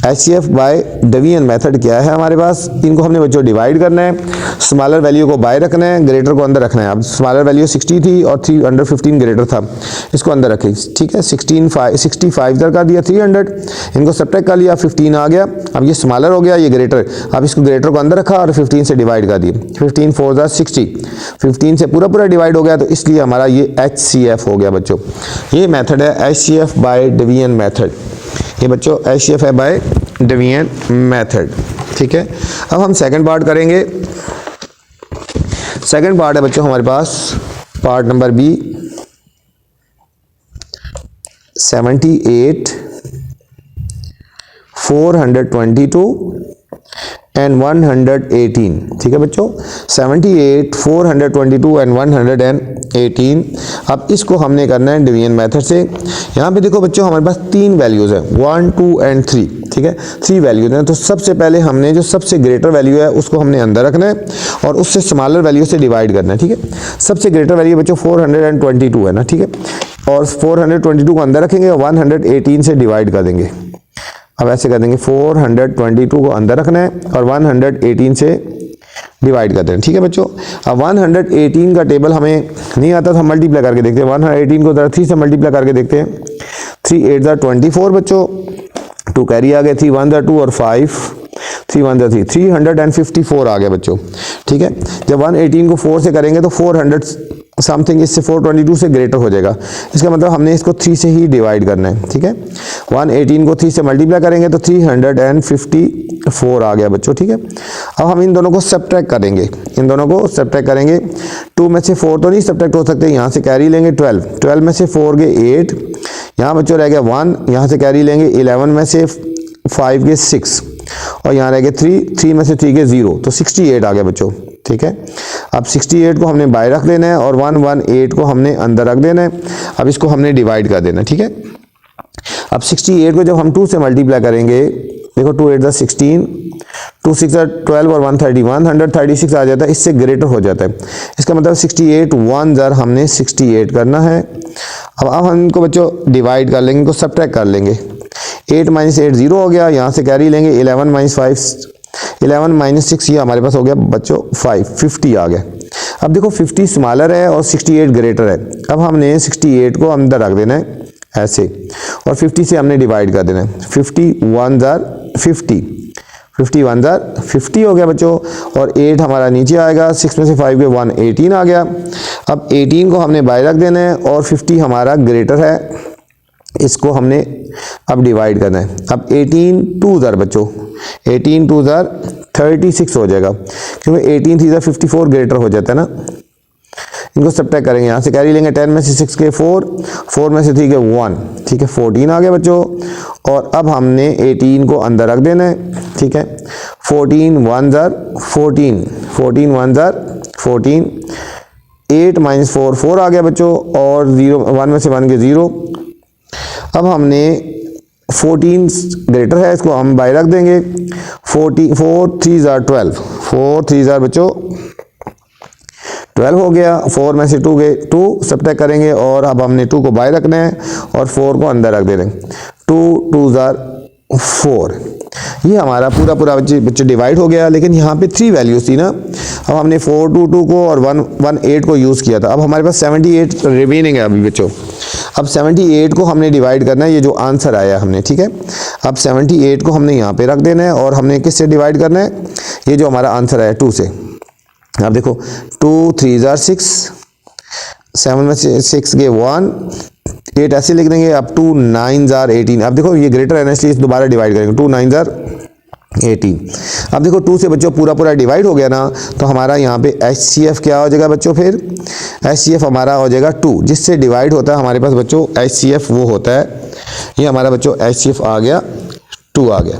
HCF by division method क्या है हमारे पास, इनको हमने बच्चों डिवाइड करना है, स्मॉलर वैल्यू को बाय रखना है, ग्रेटर को अंदर रखना है। अब स्मॉलर वैल्यू 60 थी और 3 अंडर 15 ग्रेटर था, इसको अंदर रखें, ठीक है। 65 इधर कर दिया 300, इनको सब्ट्रैक्ट कर लिया, 15 आ गया। अब ये स्मॉलर हो गया, ये ग्रेटर, अब इसको ग्रेटर को अंदर रखा और 15 से डिवाइड कर दिया, 15 4 दार 60, 15 से पूरा पूरा डिवाइड हो गया, तो इसलिए हमारा ये HCF हो गया बच्चों। ये मेथड है HCF बाय डिवीजन मेथड, ये बच्चों HCF है बाय डिवीजन मेथड, ठीक है। अब हम सेकंड पार्ट करेंगे। सेकंड पार्ट है बच्चों हमारे पास पार्ट नंबर B, 78 422 एंड 118, ठीक है बच्चों। 78 422 एंड 118। अब इसको हमने करना है डिवीजन मेथड से। यहाँ पे देखो बच्चों हमारे पास 3 वैल्यूज़ हैं, 1 2 एंड 3, ठीक है। 3 वैल्यूज़ हैं, तो सबसे पहले हमने जो सबसे ग्रेटर वैल्यू है उसको हमने अंदर रखना है और उससे स्मॉलर वैल्यू से डिवाइड करना है, ठीक है। सबसे ग्रेटर वैल्यू बच्चों 422 है ना, ठीक है, और 422 को अंदर रखेंगे और 118 से डिवाइड कर देंगे। अब ऐसे कर देंगे, 422 को अंदर रखना है और 118 से डिवाइड कर देना, ठीक है बच्चों। अब 118 का टेबल हमें नहीं आता तो हम मल्टीप्लाई करके देखते हैं, 118 को 3 से मल्टीप्लाई करके देखते हैं। 3 8 24 बच्चों, 2 कैरी आ गए, 3 1 2 और 5 3 1 3, 354 आ गया बच्चों, ठीक है। जब 118 को 4 से करेंगे तो 400 समथिंग इससे 422 से ग्रेटर हो जाएगा, इसका मतलब हमने इसको 3 से ही डिवाइड करना है, ठीक है। 118 को 3 से मल्टीप्लाई करेंगे तो 354 आ गया बच्चों, ठीक है। अब हम इन दोनों को सब्ट्रैक्ट करेंगे, इन दोनों को सब्ट्रैक्ट करेंगे। 2 में से 4 तो नहीं सब्ट्रैक्ट हो सकते, यहाँ से कैरी लेंगे 12 में से 4 गए 8, यहाँ बच्चों रह गया 1, यहाँ से कैरी लेंगे 11 में से 5 गए 6 और यहाँ रह गए 3 में से 3 गए 0, तो 68 आ गया बच्चों, ठीक है। अब 68 को हमने बाय रख देना है और 118 को हमने अंदर रख देना है। अब इसको हमने डिवाइड कर देना है, ठीक है। अब 68 को जब हम 2 से मल्टीप्लाई करेंगे, देखो 2 8 16, 2 6 12 और 130, 136 आ जाता है, इससे ग्रेटर हो जाता है, इसका मतलब 68 1 ज़र हमने 68 करना है। अब हम इनको बच्चों डिवाइड कर लेंगे, इनको सब्ट्रैक्ट कर लेंगे, 8 - 8 0 हो गया, यहाँ से कैरी लेंगे 11 - 5 11 - 6, ये हमारे पास हो गया बच्चों 50 आ गया। अब देखो 50 स्मॉलर है और 68 ग्रेटर है, अब हमने 68 को अंदर रख देना है ऐसे और 50 से हमने डिवाइड कर देना है, 50 1 ज़र 50, 50 1 ज़र 50 हो गया बच्चों, और 8 हमारा नीचे आएगा, 6 में से 5 के 118 आ गया। अब 18 को हमने बाय रख देना है और 50 हमारा ग्रेटर है, इसको हमने अब डिवाइड करना है। अब 18 2 ज़र बच्चों, 18 2 ज़र 36 हो जाएगा, क्योंकि 18 3 ज़र 54 ग्रेटर हो जाता है ना। इनको सब्ट्रैक्ट करेंगे, यहाँ से कैरी लेंगे, 10 में से 6 के 4, 4 में से 3 के 1, ठीक है, 14 आ गया बच्चों। और अब हमने 18 को अंदर रख देना है, ठीक है। 14 1 ज़र 14, 14 1 ज़र 14, 8 - 4 4 आ गया बच्चों, और 1 में से 1 के 0। अब हमने 14 ग्रेटर है, इसको हम बाय रख देंगे, 4 3 ज़र 12, 4 3 ज़र बच्चों 12 हो गया, 4 में से 2 गए 2 सब्ट्रैक्ट करेंगे, और अब हमने 2 को बाय रखना है और 4 को अंदर रख दे रहे हैं, 2 2 ज़र 4। ये हमारा पूरा पूरा बच्चे डिवाइड हो गया, लेकिन यहाँ पे 3 वैल्यूज थी ना। अब हमने 422 को और 118 को यूज़ किया था, अब हमारे पास 78 रिमेनिंग है अभी बच्चों। अब 78 को हमने डिवाइड करना है, ये जो आंसर आया हमने, ठीक है। अब 78 को हमने यहाँ पे रख देना है और हमने किससे डिवाइड करना है, ये जो हमारा आंसर आया 2 से। अब देखो 2 3 ज़र 6, 7 में से 6 गए 1, 8 ऐसे लिख देंगे। अब 2 9 जार 18। अब देखो ये ग्रेटर है ना, इसलिए दोबारा डिवाइड करेंगे। 2 9 जार 18। अब देखो 2 से बच्चों पूरा पूरा डिवाइड हो गया ना, तो हमारा यहाँ पे HCF क्या हो जाएगा बच्चों, फिर HCF हमारा हो जाएगा 2, जिससे डिवाइड होता है हमारे पास बच्चों HCF वो होता है, ये हमारा बच्चों HCF आ गया 2 आ गया।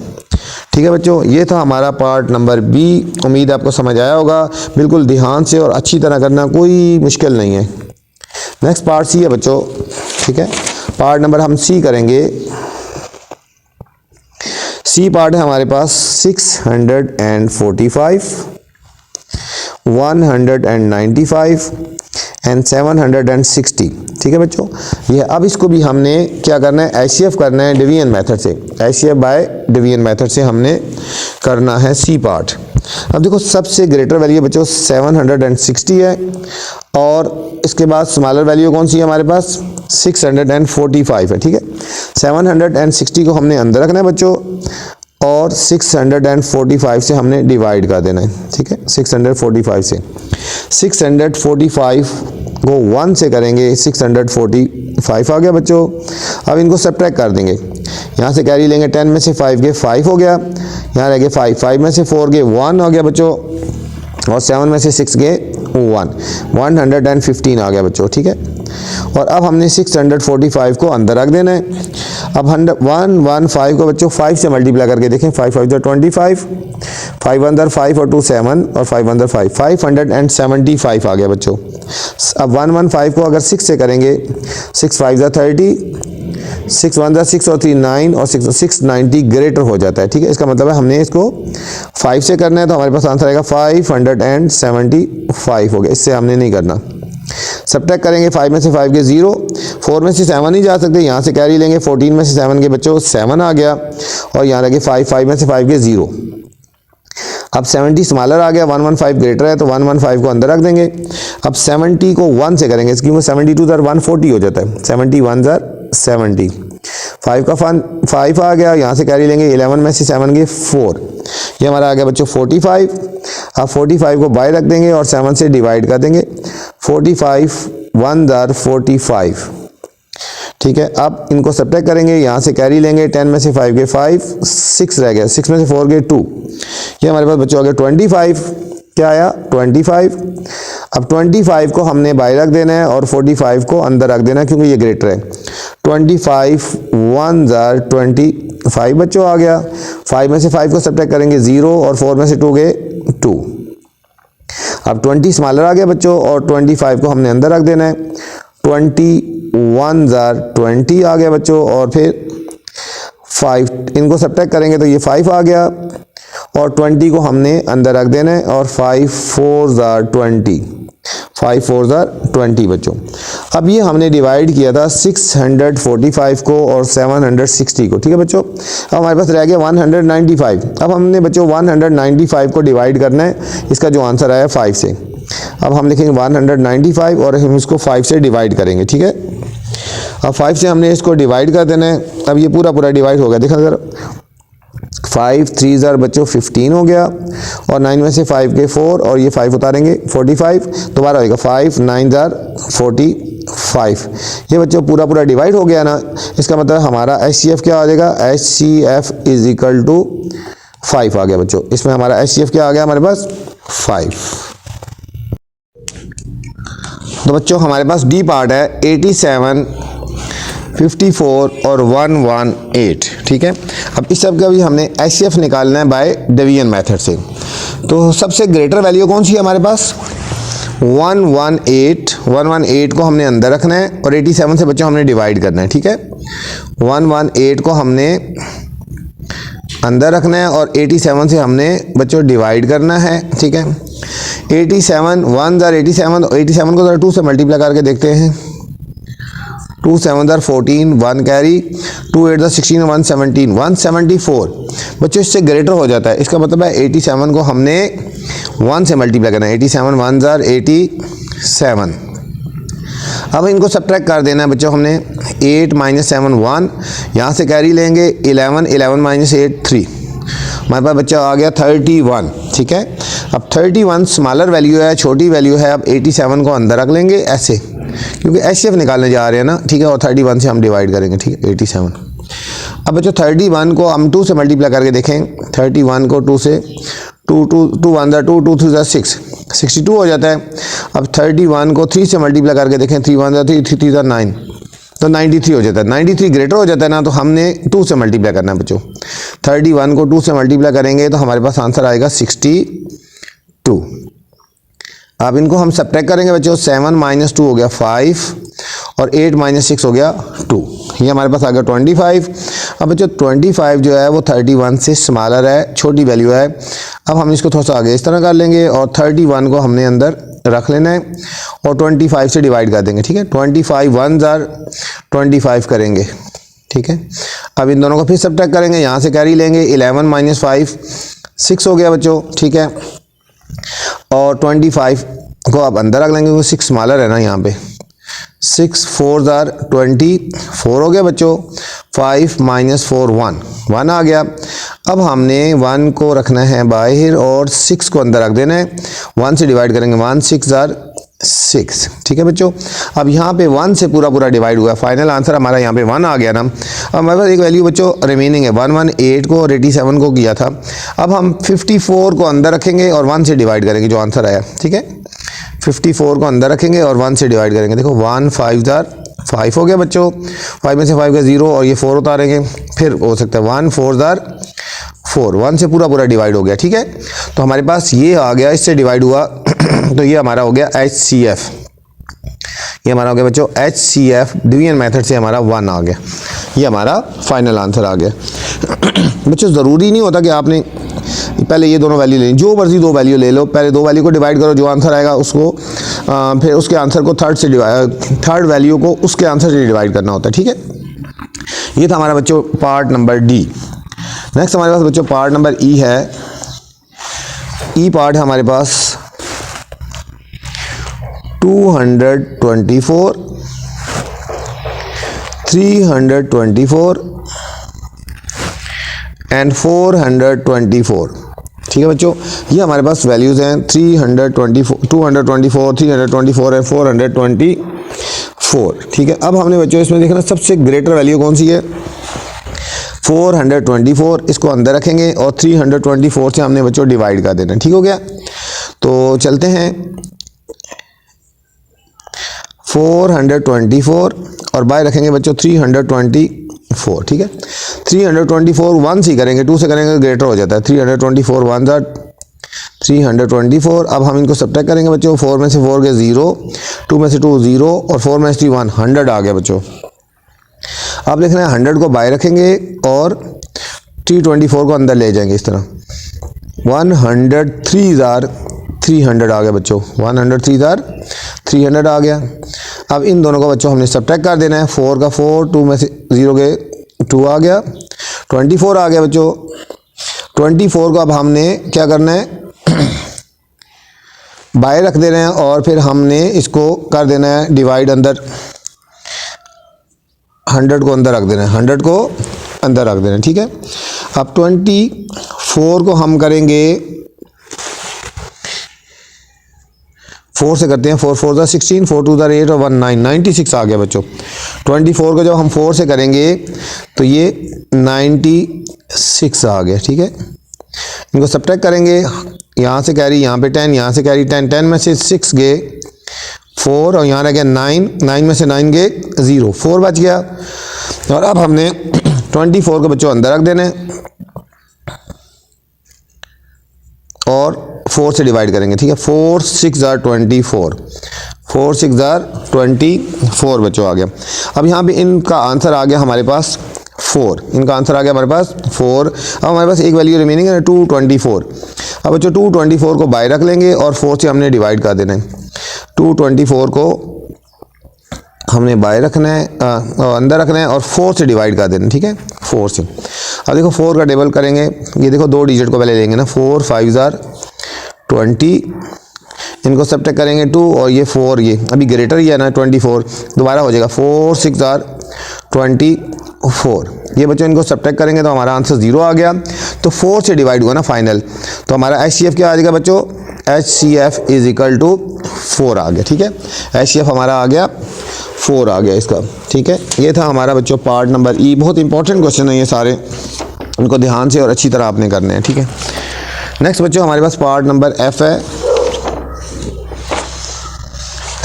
ठीक है बच्चों, ये था हमारा पार्ट नंबर बी। उम्मीद आपको समझ आया होगा। बिल्कुल ध्यान से और अच्छी तरह करना, कोई मुश्किल नहीं है। नेक्स्ट पार्ट सी है बच्चों। ठीक है, पार्ट नंबर हम सी करेंगे। सी पार्ट है हमारे पास 645, 195 एंड 760। ठीक है बच्चों, ये अब इसको भी हमने क्या करना है, HCF करना है डिवीजन मेथड से। HCF बाय डिवीजन मेथड से हमने करना है सी पार्ट। अब देखो सबसे ग्रेटर वैल्यू बच्चों 760 है, और इसके बाद स्मॉलर वैल्यू कौन सी है हमारे पास, 645 है। ठीक है, 760 को हमने अंदर रखना है बच्चों, और 645 से हमने डिवाइड कर देना है। ठीक है, 645 से 645 को 1 से करेंगे, 645 आ गया बच्चों। अब इनको सब्ट्रैक्ट कर देंगे, यहाँ से कैरी लेंगे, 10 में से 5 गए 5 हो गया, यहाँ रह गए 5, 5 में से 4 गए 1 हो गया बच्चों, और 7 में से 6 गए 1, 115 आ गया बच्चों। ठीक है, और अब हमने 645 को अंदर रख देना है। अब 115 को बच्चों 5 से मल्टीप्लाई करके देखें, 5 5 25, 5 अंदर 5 और 2 7, और 5 अंदर 5, 575 आ गया बच्चों। अब 115 को अगर 6 से करेंगे, 6 5 30, 6 1 6 और 3 9, और 690 ग्रेटर हो जाता है। ठीक है, इसका मतलब है हमने इसको 5 से करना है, तो हमारे पास आंसर आएगा 575 हो गया। इससे हमने नहीं करना। सब्ट्रैक्ट करेंगे, 5 में से 5 के 0, 4 में से 7 नहीं जा सकते, यहाँ से कैरी लेंगे, 14 में से 7 के बच्चों 7 आ गया, और यहाँ लगे 5, 5 में से 5 के 0। अब 70 स्मॉलर आ गया, 115 ग्रेटर है, तो 115 को अंदर रख देंगे। अब 70 को 1 से करेंगे, क्योंकि 72 ज़र 140 हो जाता है, 71 ज़र 70, 5 का 5 आ गया, यहाँ से कैरी लेंगे, 11 में से 7 के 4, ये हमारा आ गया बच्चों 45। अब 45 को बाय रख देंगे और 7 से डिवाइड कर देंगे, 45 1 ज़र 45। ठीक है, अब इनको सब्ट्रैक्ट करेंगे, यहाँ से कैरी लेंगे, 10 में से 5 के 5, 6 रह गया, 6 में से 4 के 2, ये हमारे पास बच्चों आ गया 25। क्या आया 25। अब 25 को हमने बाय रख देना है और 45 को अंदर रख देना है, क्योंकि ये ग्रेटर है। 25 1 ज़र 25 बच्चों आ गया। 5 में से 5 को सब्ट्रैक्ट करेंगे 0, और 4 में से 2 गए 2। अब 20 स्मॉलर आ गया बच्चों, और 25 को हमने अंदर रख देना है। 21 ज़र 20 आ गया बच्चों, और फिर 5 इनको सब्ट्रैक्ट करेंगे तो ये 5 आ गया, और 20 को हमने अंदर रख देना है, और 5 4 ज़र 20, 5 4 ज़र 20 बच्चों। अब ये हमने डिवाइड किया था 645 को और 760 को। ठीक है बच्चों, अब हमारे पास रह गया 195। अब हमने बच्चों 195 को डिवाइड करना है, इसका जो आंसर आया 5 से। अब हम लिखेंगे 195 और हम इसको 5 से डिवाइड करेंगे। ठीक है, अब 5 से हमने इसको डिवाइड कर देना है। अब ये पूरा पूरा डिवाइड हो गया, देखा सर, 5 3 ज़र बच्चों 15 हो गया, और 9 में से 5 के 4, और ये 5 उतारेंगे 45, दोबारा होगा 5 9 ज़र 45। ये बच्चों पूरा पूरा डिवाइड हो गया ना, इसका मतलब हमारा HCF क्या आ जाएगा, HCF इज इक्वल टू 5 आ गया बच्चों। इसमें हमारा HCF क्या आ गया हमारे पास 5। तो बच्चों हमारे पास डी पार्ट है 87 54 और 118। ठीक है, अब इस सब का भी हमने HCF निकालना है बाय डिवीजन मेथड से। तो सबसे ग्रेटर वैल्यू कौन सी है हमारे पास 118 को हमने अंदर रखना है, और 87 से बच्चों हमने डिवाइड करना है। ठीक है, 118 को हमने अंदर रखना है, और 87 से हमने बच्चों डिवाइड करना है। ठीक है, 87 1 ज़र 87, 87 को ज़रा 2 से मल्टीप्लाई करके देखते हैं। 2 7 ज़र 14, 1 कैरी, 2 8 ज़र 16, 117 174 बच्चों इससे ग्रेटर हो जाता है। इसका मतलब है 87 को हमने 1 से मल्टीप्लाई करना है। 87 1 ज़र 87। अब इनको सब्ट्रैक्ट कर देना है बच्चों हमने। 8 - 7 1, यहाँ से कैरी लेंगे 11, 11 - 8 3, हमारे पास बच्चा आ गया 31। ठीक है, अब 31 स्मॉलर वैल्यू है, छोटी वैल्यू है। अब 87 को अंदर रख लेंगे ऐसे, क्योंकि HCF निकालने जा रहे हैं ना, ठीक है, और 31 से हम डिवाइड करेंगे, ठीक है, 87। अब बच्चों 31 को हम 2 से मल्टीप्लाई करके देखें, 31 को 2 से, 2 1 ज़ा 2, 2 3 ज़ा 6, 62 हो जाता है। अब 31 को 3 से मल्टीप्लाई करके देखें, 3 1 ज़ा 3, 3 3 ज़ा 9, तो 93 हो जाता है। 93 ग्रेटर हो जाता है ना, तो हमने 2 से मल्टीप्लाई करना है बच्चों। 31 को 2 से मल्टीप्लाई करेंगे तो हमारे पास आंसर आएगा 62। अब इनको हम सब्ट्रैक्ट करेंगे बच्चों, 7 - 2 हो गया 5 और 8 - 6 हो गया 2, ये हमारे पास आ गया 25। अब बच्चों 25 जो है वो 31 से स्मॉलर है, छोटी वैल्यू है। अब हम इसको थोड़ा सा आगे इस तरह कर लेंगे और 31 को हमने अंदर रख लेना है और 25 से डिवाइड कर देंगे, ठीक है। 25 1 ज़ार 25 करेंगे, ठीक है। अब इन दोनों को फिर सब्ट्रैक्ट करेंगे, यहाँ से कैरी लेंगे, 11 - 5 6 हो गया बच्चों, ठीक है। और 25 को अब अंदर रख लेंगे क्योंकि 6 स्मॉलर है ना यहाँ पे। 6 4 ज़ार 24 हो गया बच्चों। 5 - 4 1 आ गया। अब हमने 1 को रखना है बाहर और 6 को अंदर रख देना है। 1 से डिवाइड करेंगे, 1 6 ज़ार 6, ठीक है बच्चों। अब यहाँ पे 1 से पूरा डिवाइड हुआ, फाइनल आंसर हमारा यहाँ पे 1 आ गया ना। अब हमारे पास एक वैल्यू बच्चों रिमेनिंग है, 118 को और 87 को किया था। अब हम 54 को अंदर रखेंगे और 1 से डिवाइड करेंगे, जो आंसर आया, ठीक है। 54 को अंदर रखेंगे और 1 से डिवाइड करेंगे। देखो 1 5 ज़ार 5 हो गया बच्चों। 5 में से 5 का 0 और ये 4 उतारेंगे, फिर हो सकता है 1 4 ज़ार 4, 1 से पूरा डिवाइड हो गया, ठीक है। तो हमारे पास ये आ गया, इससे डिवाइड हुआ तो ये हमारा हो गया HCF, ये हमारा हो गया बच्चों HCF, डिवीजन मेथड से हमारा 1 आ गया, ये हमारा फाइनल आंसर आ गया। बच्चों ज़रूरी नहीं होता कि आपने पहले ये दोनों वैल्यू लें, जो मर्जी 2 वैल्यू ले लो, पहले 2 वैल्यू को डिवाइड करो, जो आंसर आएगा उसको फिर उसके आंसर को थर्ड वैल्यू को उसके आंसर से डिवाइड करना होता है, ठीक है। ये था हमारा बच्चों पार्ट नंबर D। नेक्स्ट हमारे पास बच्चों पार्ट नंबर E है। E पार्ट है हमारे पास 224, 324 एंड 424, ठीक है बच्चों। ये हमारे पास वैल्यूज़ हैं 224, 324 एंड 424, ठीक है। अब हमने बच्चों इसमें देखना सबसे ग्रेटर वैल्यू कौन सी है, 424, इसको अंदर रखेंगे और 324 से हमने बच्चों डिवाइड कर देना, ठीक हो गया। तो चलते हैं 424 और बाय रखेंगे बच्चों 324, ठीक है। 324 1 से करेंगे, 2 से करेंगे ग्रेटर हो जाता है। 324 1 ज़ार 324। अब हम इनको सब्ट्रैक्ट करेंगे बच्चों, 4 में से 4 गए 0, 2 में से 2 0 और 4 में से 3 1, 100 आ गया बच्चों। अब लिखना है 100 को बाय रखेंगे और 324 को अंदर ले जाएंगे इस तरह। 103 ज़ार 300 आ गया बच्चों, 103 ज़ार 300 आ गया। अब इन दोनों को बच्चों हमने सब्ट्रैक्ट कर देना है, 4 का 4, 2 में से 0 गए 2 आ गया, 24 आ गया बच्चों। 24 को अब हमने क्या करना है बाय रख देना है और फिर हमने इसको कर देना है डिवाइड, अंदर 100 को अंदर रख देना है, 100 को अंदर रख देना है, ठीक है। अब 24 को हम करेंगे 4 से करते हैं, 4 4 ज़ा 16, 4 2 ज़ा 8 और 1 9, 96 आ गया बच्चों। 24 को जब हम 4 से करेंगे तो ये 96 आ गया, ठीक है। इनको सब्ट्रैक्ट करेंगे, यहाँ से कैरी, यहाँ पे 10, यहाँ से कैरी 10, 10 में से 6 गए 4 और यहाँ रह गया 9, 9 में से 9 गए 0, 4 बच गया। और अब हमने 24 को बच्चों अंदर रख देना है और 4 से डिवाइड करेंगे, ठीक है। 4 6 ज़ार 24, 4 6 ज़ार 24 बच्चों आ गया। अब यहाँ पे इनका आंसर आ गया हमारे पास 4, इनका आंसर आ गया हमारे पास 4। अब हमारे पास एक वैल्यू रिमेनिंग है 224। अब बच्चों 224 को बाय रख लेंगे और 4 से हमने डिवाइड कर देना है। 224 को हमने बाय रखना है, अंदर रखना है और 4 से डिवाइड कर देना, ठीक है, 4 से। अब देखो 4 का टेबल करेंगे, ये देखो 2 डिजिट को पहले लेंगे ना, 4 5 ज़ार 20, इनको सब्ट्रैक्ट करेंगे 2 और ये 4, ये अभी ग्रेटर ही है ना 24, दोबारा हो जाएगा 4 6 ज़ार 24। ये बच्चों इनको सब्ट्रैक्ट करेंगे तो हमारा आंसर 0 आ गया। तो 4 से डिवाइड हुआ ना फाइनल, तो हमारा HCF क्या आ जाएगा बच्चों, HCF इज इक्वल टू 4 आ गया, ठीक है। HCF हमारा आ गया 4 आ गया इसका, ठीक है। ये था हमारा बच्चों पार्ट नंबर ई। बहुत इंपॉर्टेंट क्वेश्चन है ये सारे, उनको ध्यान से और अच्छी तरह आपने करने हैं, ठीक है। नेक्स्ट बच्चों हमारे पास पार्ट नंबर एफ है।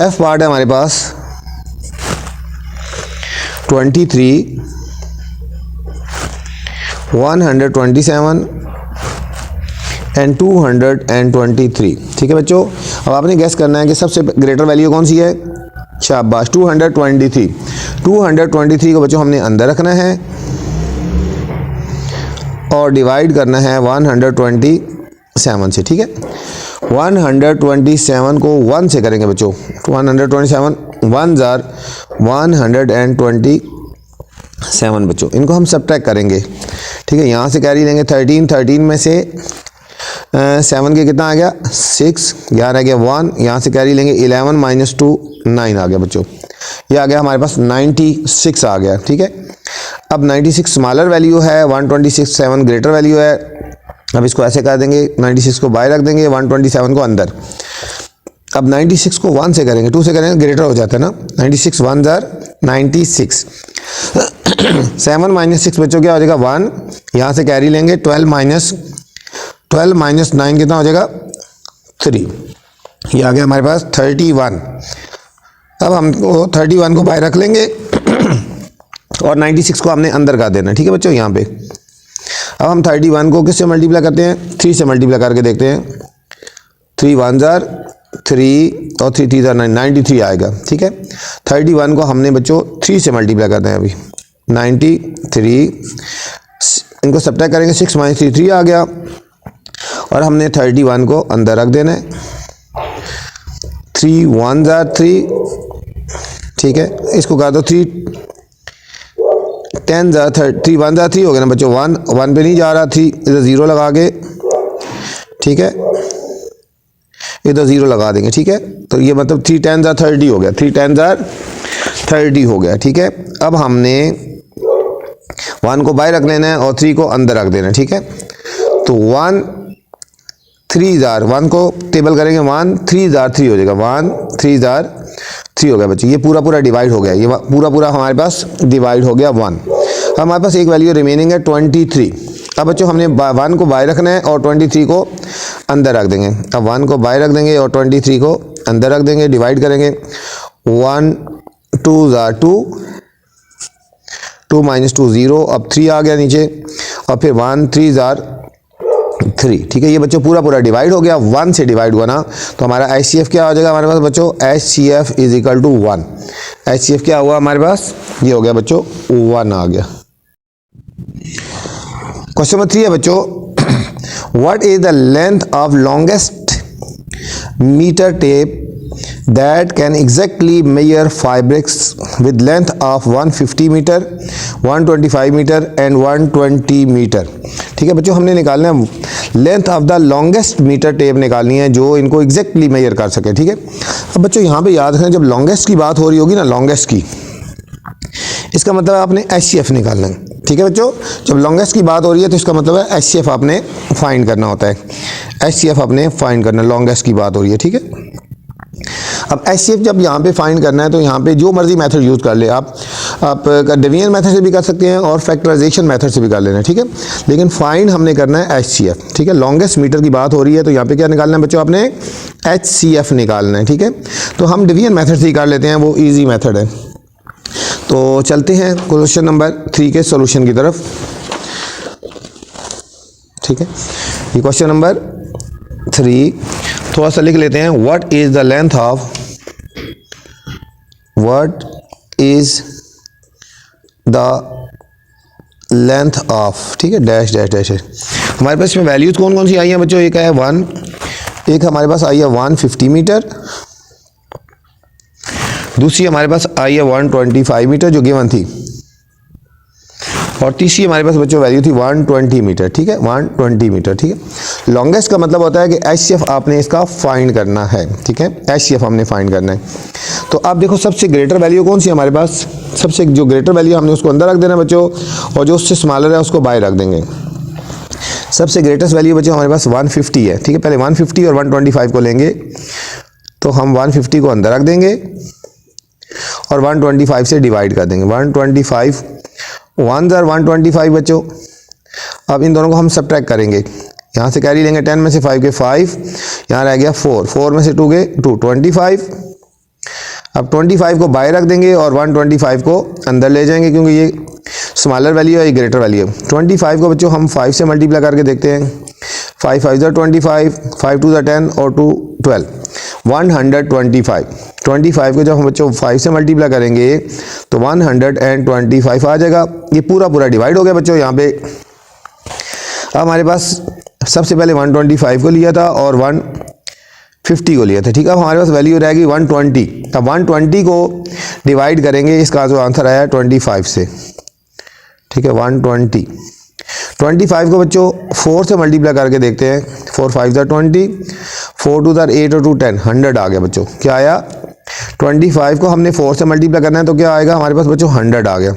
एफ पार्ट है हमारे पास 23, 127 एंड 223, ठीक है बच्चों। अब आपने गैस करना है कि सबसे ग्रेटर वैल्यू कौन सी है। शाबाश, 223। 223 को बच्चों हमने अंदर रखना है और डिवाइड करना है 127 से, ठीक है। 127 को 1 से करेंगे बच्चों। 127 1 जार 127 बच्चों, इनको हम सब्ट्रैक्ट करेंगे, ठीक है। यहाँ से कैरी लेंगे 13 में से 7 के कितना आ गया 6, यहाँ रह गया 1, यहाँ से कैरी लेंगे 11 माइनस 2 9 आ गया बच्चों। ये आ गया हमारे पास 96 आ गया, ठीक है। अब 96 स्मॉलर वैल्यू है, 126 7 ग्रेटर वैल्यू है। अब इसको ऐसे कर देंगे, 96 को बाहर रख देंगे, 127 को अंदर। अब 96 को 1 से करेंगे, 2 से करेंगे ग्रेटर हो जाता है ना। 96 1 जार 96 7 माइनस 6 बच्चों क्या हो जाएगा 1, यहाँ से कैरी लेंगे 12 माइनस 9 कितना हो जाएगा 3, ये आ गया हमारे पास 31। अब हमको 31 को बाहर रख लेंगे और 96 को हमने अंदर कर देना, ठीक है बच्चों यहाँ पे। अब हम 31 को किससे मल्टीप्लाई करते हैं 3 से मल्टीप्लाई करके देखते हैं। 3 1 जार 3 और 3 3 जार 9, 93 आएगा, ठीक है। 31 को हमने बच्चों 3 से मल्टीप्लाई करते हैं अभी 93, इनको सब्ट्रैक्ट करेंगे 6 माइनस 3 3 आ गया और हमने 31 को अंदर रख देना है। 3 1 जार 3, ठीक है। इसको कर दो 3 10 जार 3 1 जार 3 हो गया ना बच्चों। 1 पे नहीं जा रहा, 3 इधर 0 लगा के, ठीक है, इधर 0 लगा देंगे, ठीक है। तो ये मतलब 3 10 जार 30 हो गया, 3 10 जार 30 हो गया, ठीक है। अब हमने 1 को बाहर रख लेना है और 3 को अंदर रख देना है, ठीक है। तो 1 3 जार 1 को टेबल करेंगे 1 3 जार 3 हो जाएगा, 1 3 जार 3 हो गया बच्चों। ये पूरा डिवाइड हो गया, ये पूरा हमारे पास डिवाइड हो गया 1। हमारे पास एक वैल्यू रिमेनिंग है 23। अब बच्चों हमने 1 को बाहर रखना है और 23 को अंदर रख देंगे। अब 1 को बाहर रख देंगे और 23 को अंदर रख देंगे, डिवाइड करेंगे 1 2 जार 2 माइनस 2 0, अब 3 आ गया नीचे और फिर 1 3 जार 3, ठीक है। ये बच्चों पूरा डिवाइड हो गया, 1 से डिवाइड हुआ ना, तो हमारा HCF क्या हो जाएगा हमारे पास बच्चों। HCF is equal to 1। HCF क्या हुआ हमारे पास, ये हो गया बच्चों 1 आ गया। क्वेश्चन नंबर 3 है बच्चों, what is the length of longest meter tape that can exactly measure fabrics with length of 150 meter 125 meter and 120 meter, ठीक है बच्चों। हमने निकालना है length of the longest meter tape निकालनी है जो इनको एग्जैक्टली मेजर कर सके, ठीक है। अब बच्चों यहाँ पे याद रखें, जब लॉन्गेस्ट की बात हो रही होगी ना, लॉन्गेस्ट की, इसका मतलब आपने HCF निकालना है, ठीक है बच्चों। जब लॉन्गेस्ट की बात हो रही है तो इसका मतलब है HCF आपने फाइंड करना होता है। HCF आपने फाइंड करना, लॉन्गेस्ट की बात हो रही है, ठीक है। अब HCF जब यहाँ पे फाइंड करना है तो यहाँ पे जो मर्जी मेथड यूज़ कर ले आप डिवीजन मेथड से भी कर सकते हैं और फैक्टराइजेशन मेथड से भी कर लेना है, ठीक है। लेकिन फाइंड हमने करना है HCF, ठीक है। लॉन्गेस्ट मीटर की बात हो रही है तो यहाँ पे क्या निकालना है बच्चों, आपने HCF निकालना है, ठीक है। तो हम डिवीजन मेथड से ही कर लेते हैं, वो ईजी मेथड है। तो चलते हैं क्वेश्चन नंबर 3 के सोल्यूशन की तरफ, ठीक है। ये क्वेश्चन नंबर 3 थोड़ा सा लिख लेते हैं। What is the length of, what is the length of, ठीक है, डैश डैश डैश है। हमारे पास इसमें वैल्यूज कौन कौन सी आई हैं बच्चों, एक है 1, एक हमारे पास आई है 150 मीटर, दूसरी हमारे पास आई है 125 मीटर जो गिवन थी, और तीसरी हमारे पास बच्चों वैल्यू थी 120 मीटर, ठीक है, 120 मीटर, ठीक है। लॉन्गेस्ट का मतलब होता है कि HCF आपने इसका फाइंड करना है, ठीक है, HCF हमने फाइंड करना है। तो आप देखो सबसे ग्रेटर वैल्यू कौन सी है हमारे पास, सबसे जो ग्रेटर वैल्यू हमने उसको अंदर रख देना बच्चों, और जो उससे स्मॉलर है उसको बाहर रख देंगे। सबसे ग्रेटेस्ट वैल्यू बच्चों हमारे पास 150 है, ठीक है। पहले 150 और 125 को लेंगे, तो हम 150 को अंदर रख देंगे और 125 से डिवाइड कर देंगे। 125 1 ज़र 125 बच्चों। अब इन दोनों को हम सब्ट्रैक्ट करेंगे, यहाँ से कैरी लेंगे 10 में से 5 के 5, यहाँ रह गया 4, 4 में से 2 गए 2, 25। अब 25 को बाहर रख देंगे और 125 को अंदर ले जाएंगे, क्योंकि ये स्मॉलर वैल्यू है, ये ग्रेटर वैल्यू है। 25 को बच्चों हम 5 से मल्टीप्लाई करके देखते हैं। 5 5 ज़र 25, 5 2 ज़र 10 और 2 12, 125। 25 को जब हम बच्चों 5 से मल्टीप्लाई करेंगे तो 125 आ जाएगा। ये पूरा पूरा डिवाइड हो गया बच्चों यहाँ पे। अब हमारे पास सबसे पहले 125 को लिया था और 150 को लिया था, ठीक है। अब हमारे पास वैल्यू रहेगी 120। अब 120 को डिवाइड करेंगे, इसका जो आंसर आया 25 से, ठीक है। 120, 25 को बच्चों 4 से मल्टीप्लाई करके देखते हैं। 4 5 ज़र 20, 4 2 ज़र 8 और 2 10, 100 आ गया बच्चों। क्या आया? 25 को हमने 4 से मल्टीप्लाई करना है तो क्या आएगा हमारे पास बच्चों? 100 आ गया।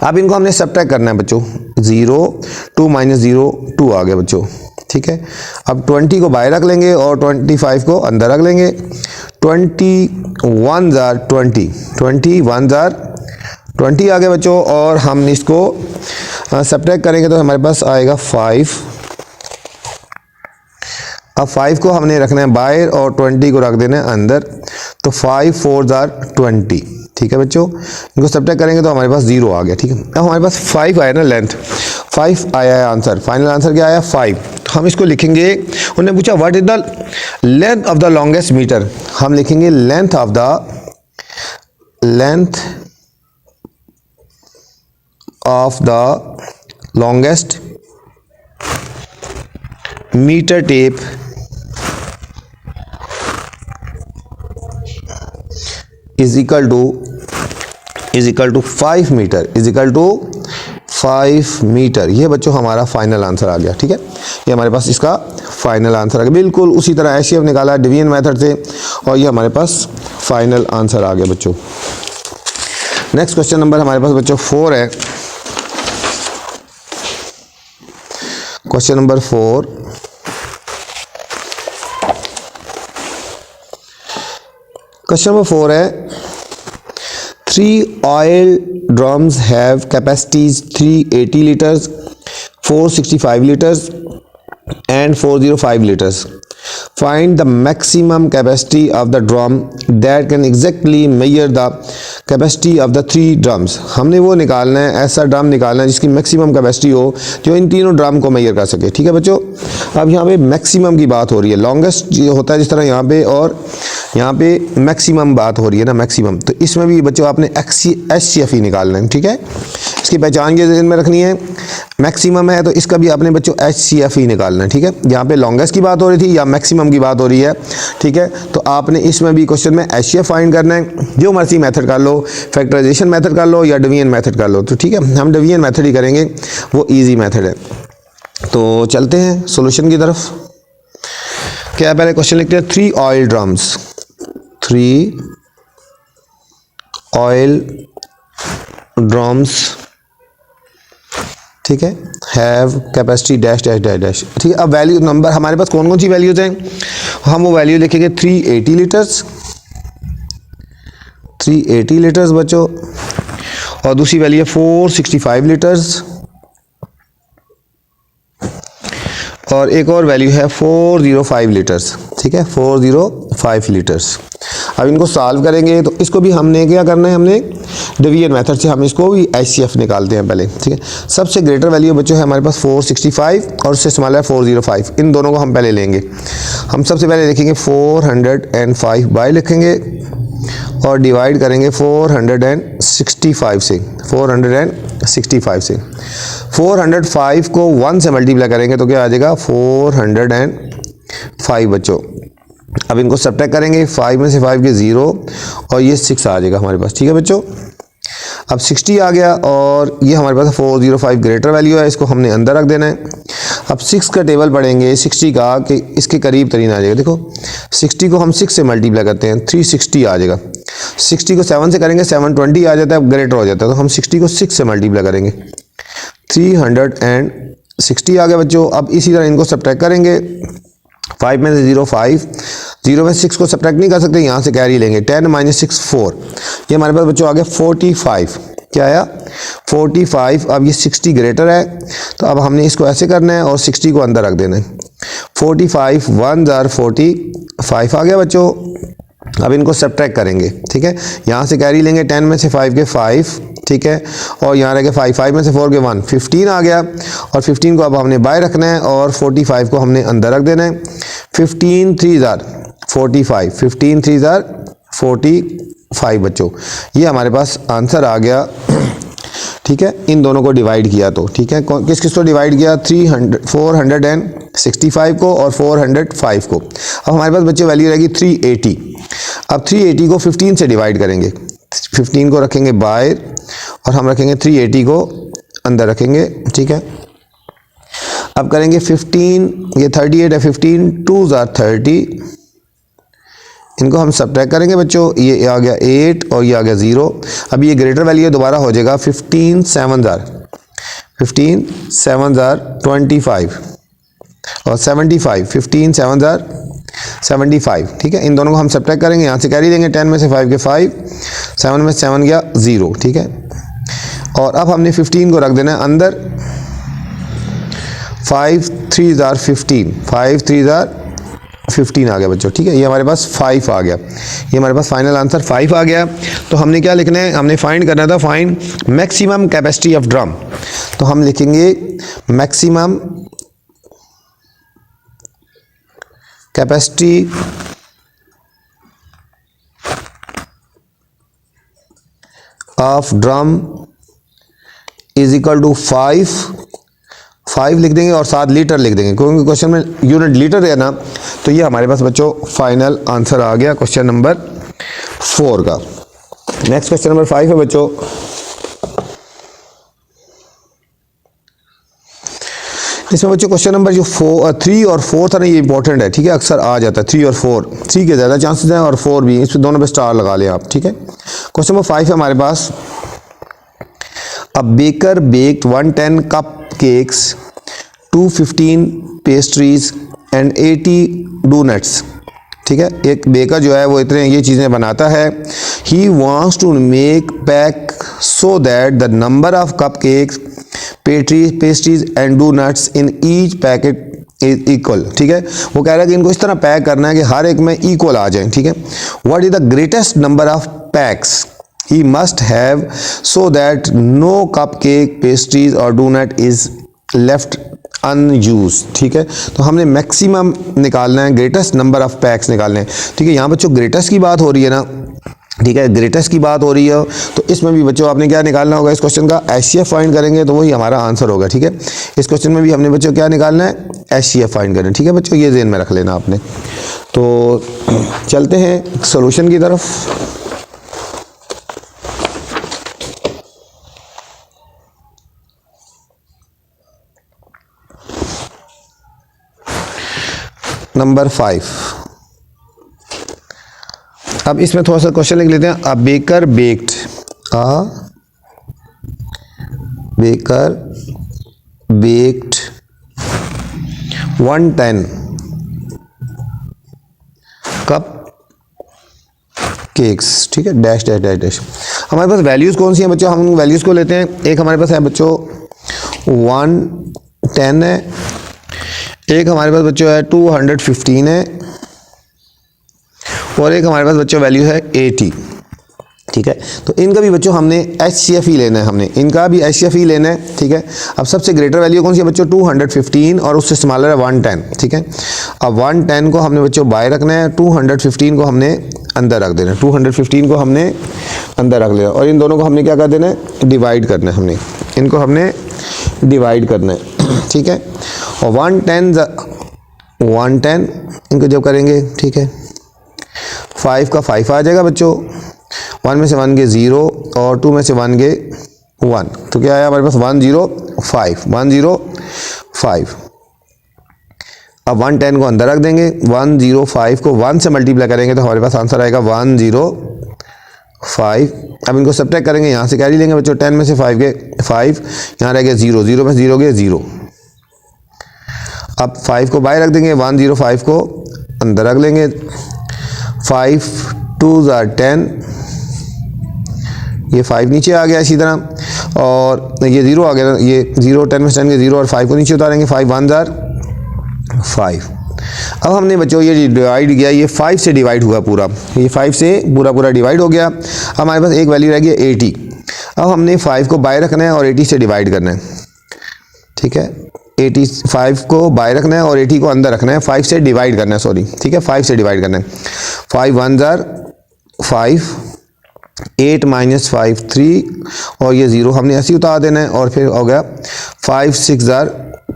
अब इनको हमने सब्ट्रैक्ट करना है बच्चों। 0 2 माइनस 0 2 आ गया बच्चों, ठीक है। अब 20 को बाहर रख लेंगे और 25 को अंदर रख लेंगे। 21 ज़र 20, 21 ज़र 20 आ गया बच्चों। और हम इसको सब्ट्रैक्ट करेंगे तो हमारे पास आएगा 5। अब 5 को हमने रखना है बाहर और 20 को रख देना है अंदर, तो 5 4 ज़र 20, ठीक है बच्चों। इनको सब्ट्रैक्ट करेंगे तो हमारे पास 0 आ गया, ठीक है। अब हमारे पास 5 आया ना, लेंथ 5 आया है आंसर। फाइनल आंसर क्या आया? 5। तो हम इसको लिखेंगे, उन्होंने पूछा what is the length of the longest meter. हम लिखेंगे length of the longest meter tape is equal to 5 meter, is equal to 5 meter. ये बच्चों हमारा फाइनल आंसर आ गया, ठीक है। ये हमारे पास इसका फाइनल आंसर आ गया। बिल्कुल उसी तरह HCF निकाला डिवीजन मेथड से और ये हमारे पास फाइनल आंसर आ गया बच्चों। नेक्स्ट क्वेश्चन नंबर हमारे पास बच्चों 4 है। क्वेश्चन नंबर 4, क्वेश्चन नंबर 4 है 3 oil drums have capacities 380 liters, 465 liters and 405 liters. Find the maximum capacity of the drum that can exactly measure the capacity of the 3 drums. हमने वो निकालना है, ऐसा ड्रम निकालना है जिसकी मैक्सिमम कैपेसिटी हो जो इन तीनों ड्रम को मेजर कर सके, ठीक है बच्चों। अब यहाँ पे मैक्सिमम की बात हो रही है, लॉन्गेस्ट जो होता है जिस तरह यहाँ पे, और यहाँ पे मैक्सिमम बात हो रही है ना, मैक्सिमम। तो इसमें भी बच्चों आपने HCF ही निकालना है, ठीक है। इसकी पहचान के ज़हन में रखनी है, मैक्सिमम है तो इसका भी आपने बच्चों HCF ही निकालना है, ठीक है। यहाँ पे लॉन्गेस्ट की बात हो रही थी या मैक्सिमम की बात हो रही है, ठीक है। तो आपने इसमें भी क्वेश्चन में HCF फाइंड करना है। जो मर्जी मेथड कर लो, फैक्टराइजेशन मेथड कर लो या डिवीजन मेथड कर लो, तो ठीक है हम डिवीजन मेथड ही करेंगे, वो इजी मेथड है। तो चलते हैं सॉल्यूशन की तरफ। क्या पहले क्वेश्चन लिखते हैं 3 ऑयल ड्रम्स, 3 ऑयल ड्रम्स, ठीक है, have capacity dash dash dash dash, ठीक है। अब वैल्यू नंबर हमारे पास कौन कौन सी वैल्यूज हैं, हम वो वैल्यू लिखेंगे 380 लीटर्स, 380 लीटर्स बच्चों, और दूसरी वैल्यू है 465 लीटर्स, और एक और वैल्यू है 405 लीटर्स, ठीक है, 405 लीटर्स। अब इनको सॉल्व करेंगे तो इसको भी हमने क्या करना है, हमने डिवीजन मेथड से हम इसको भी HCF निकालते हैं पहले, ठीक है। सबसे ग्रेटर वैल्यू बच्चों है हमारे पास 465 और उससे स्मॉलर है 405, इन दोनों को हम पहले लेंगे। हम सबसे पहले लिखेंगे 405 बाय लिखेंगे और डिवाइड करेंगे 465 से, 465 से। 405 को 1 से मल्टीप्लाई करेंगे तो क्या आ जाएगा 405 बच्चों। अब इनको सब्ट्रैक्ट करेंगे, 5 में से 5 के 0 और ये 6 आ जाएगा हमारे पास, ठीक है बच्चों। अब 60 आ गया और ये हमारे पास 405 ग्रेटर वैल्यू है, इसको हमने अंदर रख देना है। अब 6 का टेबल पढ़ेंगे 60 का कि इसके करीब तरीन आ जाएगा। देखो 60 को हम 6 से मल्टीप्लाई करते हैं, 360 आ जाएगा। 60 को 7 से करेंगे 720 आ जाता है, ग्रेटर हो जाता है, तो हम 60 को 6 से मल्टीप्लाई करेंगे, 60 आ गया बच्चों। अब इसी तरह इनको सब्ट्रैक्ट करेंगे, 5 में से 0 5, 0 में से 6 को सब्ट्रैक्ट नहीं कर सकते, यहाँ से कैरी लेंगे, 10 - 6 4, ये हमारे पास बच्चों आ गया 45। क्या आया 45। अब ये 60 ग्रेटर है, तो अब हमने इसको ऐसे करना है और 60 को अंदर रख देना है। 45 1 जार 45 आ गया बच्चों। अब इनको सब्ट्रैक्ट करेंगे, ठीक है, यहाँ से कैरी लेंगे, 10 में से 5 के 5, ठीक है, और यहाँ रह गया 5, 5 में से 4 के 1, 15 आ गया। और 15 को अब हमने बाय रखना है और 45 को हमने अंदर रख देना है। 15 3 जार 45, 15 3 जार 45 बच्चों, ये हमारे पास आंसर आ गया, ठीक है। इन दोनों को डिवाइड किया तो, ठीक है, किस किस को डिवाइड किया, 465 को और 405 को। अब हमारे पास बच्चे वैल्यू रहेगी 380। अब 380 को 15 से डिवाइड करेंगे, 15 को रखेंगे बाहर और हम रखेंगे 380 को अंदर रखेंगे, ठीक है। अब करेंगे 15, ये 38 है, 15 2 जार 30, इनको हम सब्ट्रैक्ट करेंगे बच्चों, ये आ गया 8 और ये आ गया 0। अब ये ग्रेटर वैल्यू दोबारा हो जाएगा 15 7 जार 25 और 75, 15 7 जार 75, ठीक है। इन दोनों को हम सब्ट्रैक्ट करेंगे, यहाँ से कैरी देंगे, 10 में से 5 के 5, 7 में से 7 गया 0, ठीक है। और अब हमने 15 को रख देना है अंदर, 5 3 जार 15, 5 3 जार 15 आ गया बच्चों, ठीक है। ये हमारे पास 5 आ गया, ये हमारे पास फाइनल आंसर 5 आ गया। तो हमने क्या लिखना है, हमने फाइंड करना था, find maximum capacity of drum. तो हम लिखेंगे maximum capacity of drum is equal to 5 लिख देंगे और साथ लीटर लिख देंगे, क्योंकि क्वेश्चन में यूनिट लीटर है ना। तो ये हमारे पास बच्चों फाइनल आंसर आ गया क्वेश्चन नंबर 4 का। नेक्स्ट क्वेश्चन नंबर 5 है बच्चों, इसमें बच्चों क्वेश्चन नंबर जो 3 और 4 था ना, ये इंपॉर्टेंट है, ठीक है, अक्सर आ जाता है 3 और 4, 3 के ज़्यादा चांसेस हैं और 4 भी, इस दोनों पे स्टार लगा लें आप, ठीक है। क्वेश्चन नंबर 5 है हमारे पास, a baker baked 110 cupcakes, 215 pastries and 80 doughnuts, ठीक है। एक बेकर जो है वो इतने ये चीज़ें बनाता है। He wants to make pack so that the number of cupcakes pastries and donuts in each packet is equal, ठीक है। वो कह रहा है कि इनको इस तरह पैक करना है कि हर एक में इक्वल आ जाए, ठीक है। What is the greatest number of packs he must have so that no cupcake pastries और डोनट इज लेफ्ट अनयूज, ठीक है। तो हमने मैक्सिमम निकालना है, ग्रेटेस्ट नंबर ऑफ पैक्स निकालने हैं, ठीक है। यहाँ बच्चों ग्रेटेस्ट की बात हो रही है ना, ठीक है, ग्रेटेस्ट की बात हो रही है, तो इसमें भी बच्चों आपने क्या निकालना होगा, इस क्वेश्चन का एचसीएफ फाइंड करेंगे तो वही हमारा आंसर होगा, ठीक है। इस क्वेश्चन में भी हमने बच्चों क्या निकालना है, एचसीएफ फाइंड करना है, ठीक है बच्चों, ये ज़हन में रख लेना आपने। तो चलते हैं सॉल्यूशन की तरफ। नंबर 5, अब इसमें थोड़ा सा क्वेश्चन लिख लेते हैं। अ बेकर बेक्ड 110 कप केक्स, ठीक है, डैश डैश डैश डैश। हमारे पास वैल्यूज़ कौन सी हैं बच्चों, हम वैल्यूज़ को लेते हैं। एक हमारे पास है बच्चों 110 है, एक हमारे पास बच्चों है 215 है, और एक हमारे पास बच्चों वैल्यू है 80, ठीक है। तो इनका भी बच्चों हमने एचसीएफ ही लेना है, हमने इनका भी एचसीएफ ही लेना है, ठीक है। अब सबसे ग्रेटर वैल्यू कौन सी है बच्चों, 215 और उससे स्मॉलर है 110, ठीक है। अब 110 को हमने बच्चों बाय रखना है, 215 को हमने अंदर रख देना है, 215 को हमने अंदर रख लेना, और इन दोनों को हमने क्या कर देना है, डिवाइड करना है, हमने इनको हमने डिवाइड करना है, ठीक है। और 110 इनको जब करेंगे, ठीक है, 5 का 5 आ जाएगा बच्चों, 1 में से 1 गए 0 और 2 में से 1 गए 1, तो क्या आया हमारे पास 105। अब 110 को अंदर रख देंगे, 105 को 1 से मल्टीप्लाई करेंगे तो हमारे पास आंसर आएगा 105। अब इनको सब्ट्रैक्ट करेंगे, यहाँ से कैरी लेंगे बच्चों, 10 में से 5 गए 5, यहाँ रह गया 0, 0 में 0 गए 0, अब 5 को बाहर रख देंगे, 105 को अंदर रख लेंगे, 5 2 are 10, ये 5 नीचे आ गया इसी तरह, और ये 0 आ गया, ये 0 10 में से 10 के 0 और 5 को नीचे उतारेंगे, 5 1 are 5। अब हमने बच्चों ये डिवाइड किया, ये 5 से डिवाइड हुआ पूरा, ये 5 से पूरा डिवाइड हो गया। हमारे पास एक वैल्यू रह गई 80। अब हमने 5 को बाहर रखना है और 80 से डिवाइड करना है, ठीक है। 85 को बाहर रखना है और 80 को अंदर रखना है, 5 से डिवाइड करना है, सॉरी, ठीक है, 5 से डिवाइड करना है। 5 1 are 5, 8 - 5 3, और ये 0 हमने ऐसे ही उतार देना है, और फिर हो गया 5 6 are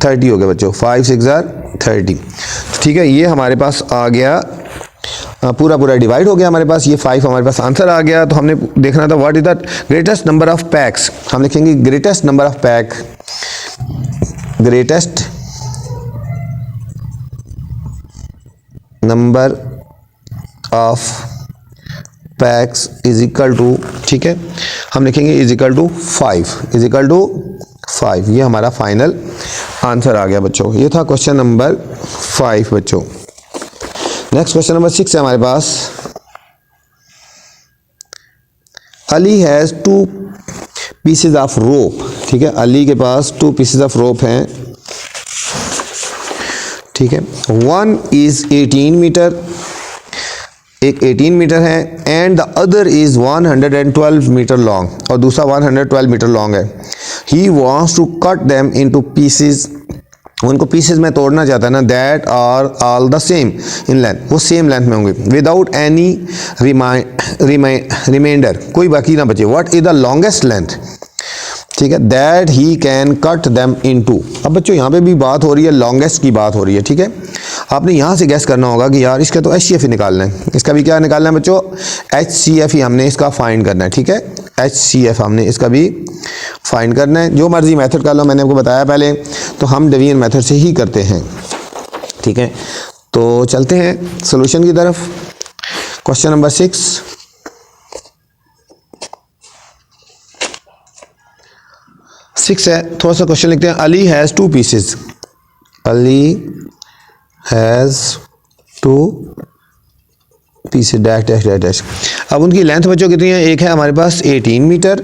30 हो गया बच्चों, 5 6 are 30, ठीक है। ये हमारे पास आ गया, पूरा डिवाइड हो गया हमारे पास, ये 5 हमारे पास आंसर आ गया। तो हमने देखना था what is the greatest number of packs, हम लिखेंगे greatest number of pack, greatest number of packs is equal to, ठीक है, हम लिखेंगे is equal to 5, is equal to 5। ये हमारा फाइनल आंसर आ गया बच्चों। ये था क्वेश्चन नंबर 5 बच्चों। नेक्स्ट क्वेश्चन नंबर 6 है हमारे पास। Ali has 2 pieces of rope, ठीक है, अली के पास 2 पीसेज ऑफ रोप हैं, ठीक है। 1 इज 18 मीटर, एक 18 मीटर है, and the other is 112 meter long, और दूसरा 112 मीटर लॉन्ग है। He wants to cut them into pieces, उनको पीसेज में तोड़ना चाहता है ना, that are all the same in length, वो सेम लेंथ में होंगे, विदाउट एनी रिमाइंडर, कोई बाकी ना बचे। What is the longest length, ठीक है, that he can cut them into. अब बच्चों यहाँ पे भी बात हो रही है, लॉन्गेस्ट की बात हो रही है, ठीक है। आपने यहाँ से गैस करना होगा कि यार इसका तो HCF ही निकालना है, इसका भी क्या निकालना है बच्चों, HCF ही हमने इसका फाइंड करना है, ठीक है, HCF हमने इसका भी फाइंड करना है। जो मर्जी मेथड कर लो, मैंने आपको बताया पहले, तो हम डिवीजन मेथड से ही करते हैं, ठीक है। तो चलते हैं सॉल्यूशन की तरफ। क्वेश्चन नंबर 6, है, थोड़ा सा क्वेश्चन लिखते हैं। Ali has 2 pieces, Ali has 2 pieces dash dash dash dash. अब उनकी लेंथ बच्चों कितनी है, एक है हमारे पास 18 मीटर,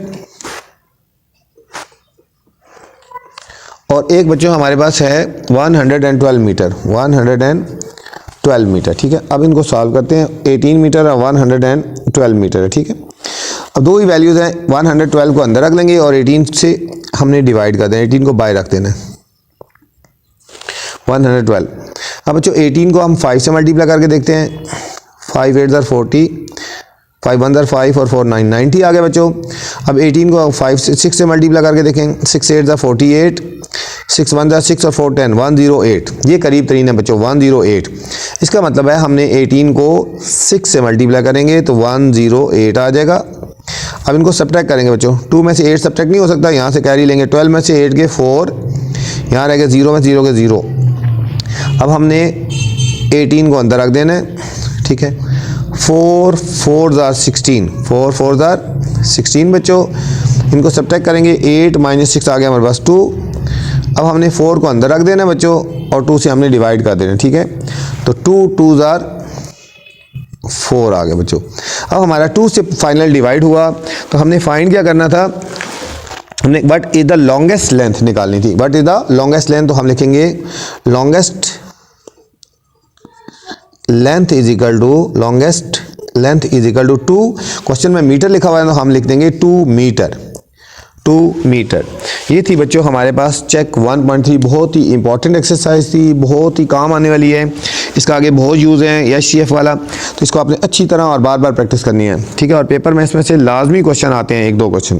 और एक बच्चों हमारे पास है 112 मीटर, 112 मीटर, ठीक है। अब इनको सॉल्व करते हैं, 18 मीटर और 112 मीटर है, ठीक है। अब दो ही वैल्यूज़ हैं, 112 को अंदर रख लेंगे और 18 से हमने डिवाइड कर देना, 18 को बाय रख देना है, 112। अब बच्चों 18 को हम 5 से मल्टीप्लाई करके देखते हैं, 5 8 are 40, 5 1 are 5 और 4 9 90 आ गया बच्चों। अब 18 को 6 से मल्टीप्लाई करके देखें, 6 8 are 48, 6 1 are 6 और 4 10, 108, ये करीब तरीन है बच्चों, 108। इसका मतलब है हमने 18 को 6 से मल्टीप्लाई करेंगे तो 108 आ जाएगा। अब इनको सब्ट्रैक्ट करेंगे बच्चों, 2 में से 8 सब्ट्रैक्ट नहीं हो सकता, यहाँ से कैरी लेंगे, 12 में से 8 के 4, यहाँ रह गए 0 में 0 के 0। अब हमने 18 को अंदर रख देना है, ठीक है। 4 4 are 16, 4 4 are 16 बच्चों। इनको सब्ट्रैक्ट करेंगे, 8 - 6 आ गया हमारे पास 2। अब हमने 4 को अंदर रख देना बच्चों, और 2 से हमने डिवाइड कर देना, ठीक है। तो 2 2 are 4 आ गया बच्चों। अब हमारा 2 से फाइनल डिवाइड हुआ, तो हमने फाइंड क्या करना था, हमने what is the longest length निकालनी थी। What is the longest length, तो हम लिखेंगे longest length is equal to, longest length is equal to 2, question में मीटर लिखा हुआ है तो हम लिख देंगे 2 मीटर, 2 मीटर। ये थी बच्चों हमारे पास चेक 1.3, बहुत ही इंपॉर्टेंट एक्सरसाइज थी, बहुत ही काम आने वाली है, इसका आगे बहुत यूज़ है HCF वाला, तो इसको आपने अच्छी तरह और बार बार प्रैक्टिस करनी है, ठीक है। और पेपर में इसमें से लाजमी क्वेश्चन आते हैं, 1-2 क्वेश्चन।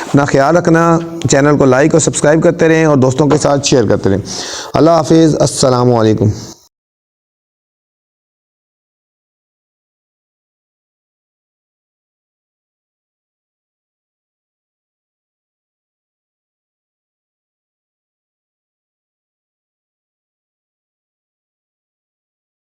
अपना ख्याल रखना, चैनल को लाइक और सब्सक्राइब करते रहें और दोस्तों के साथ शेयर करते रहें। अल्लाह हाफिज़, अस्सलामु अलैकुम।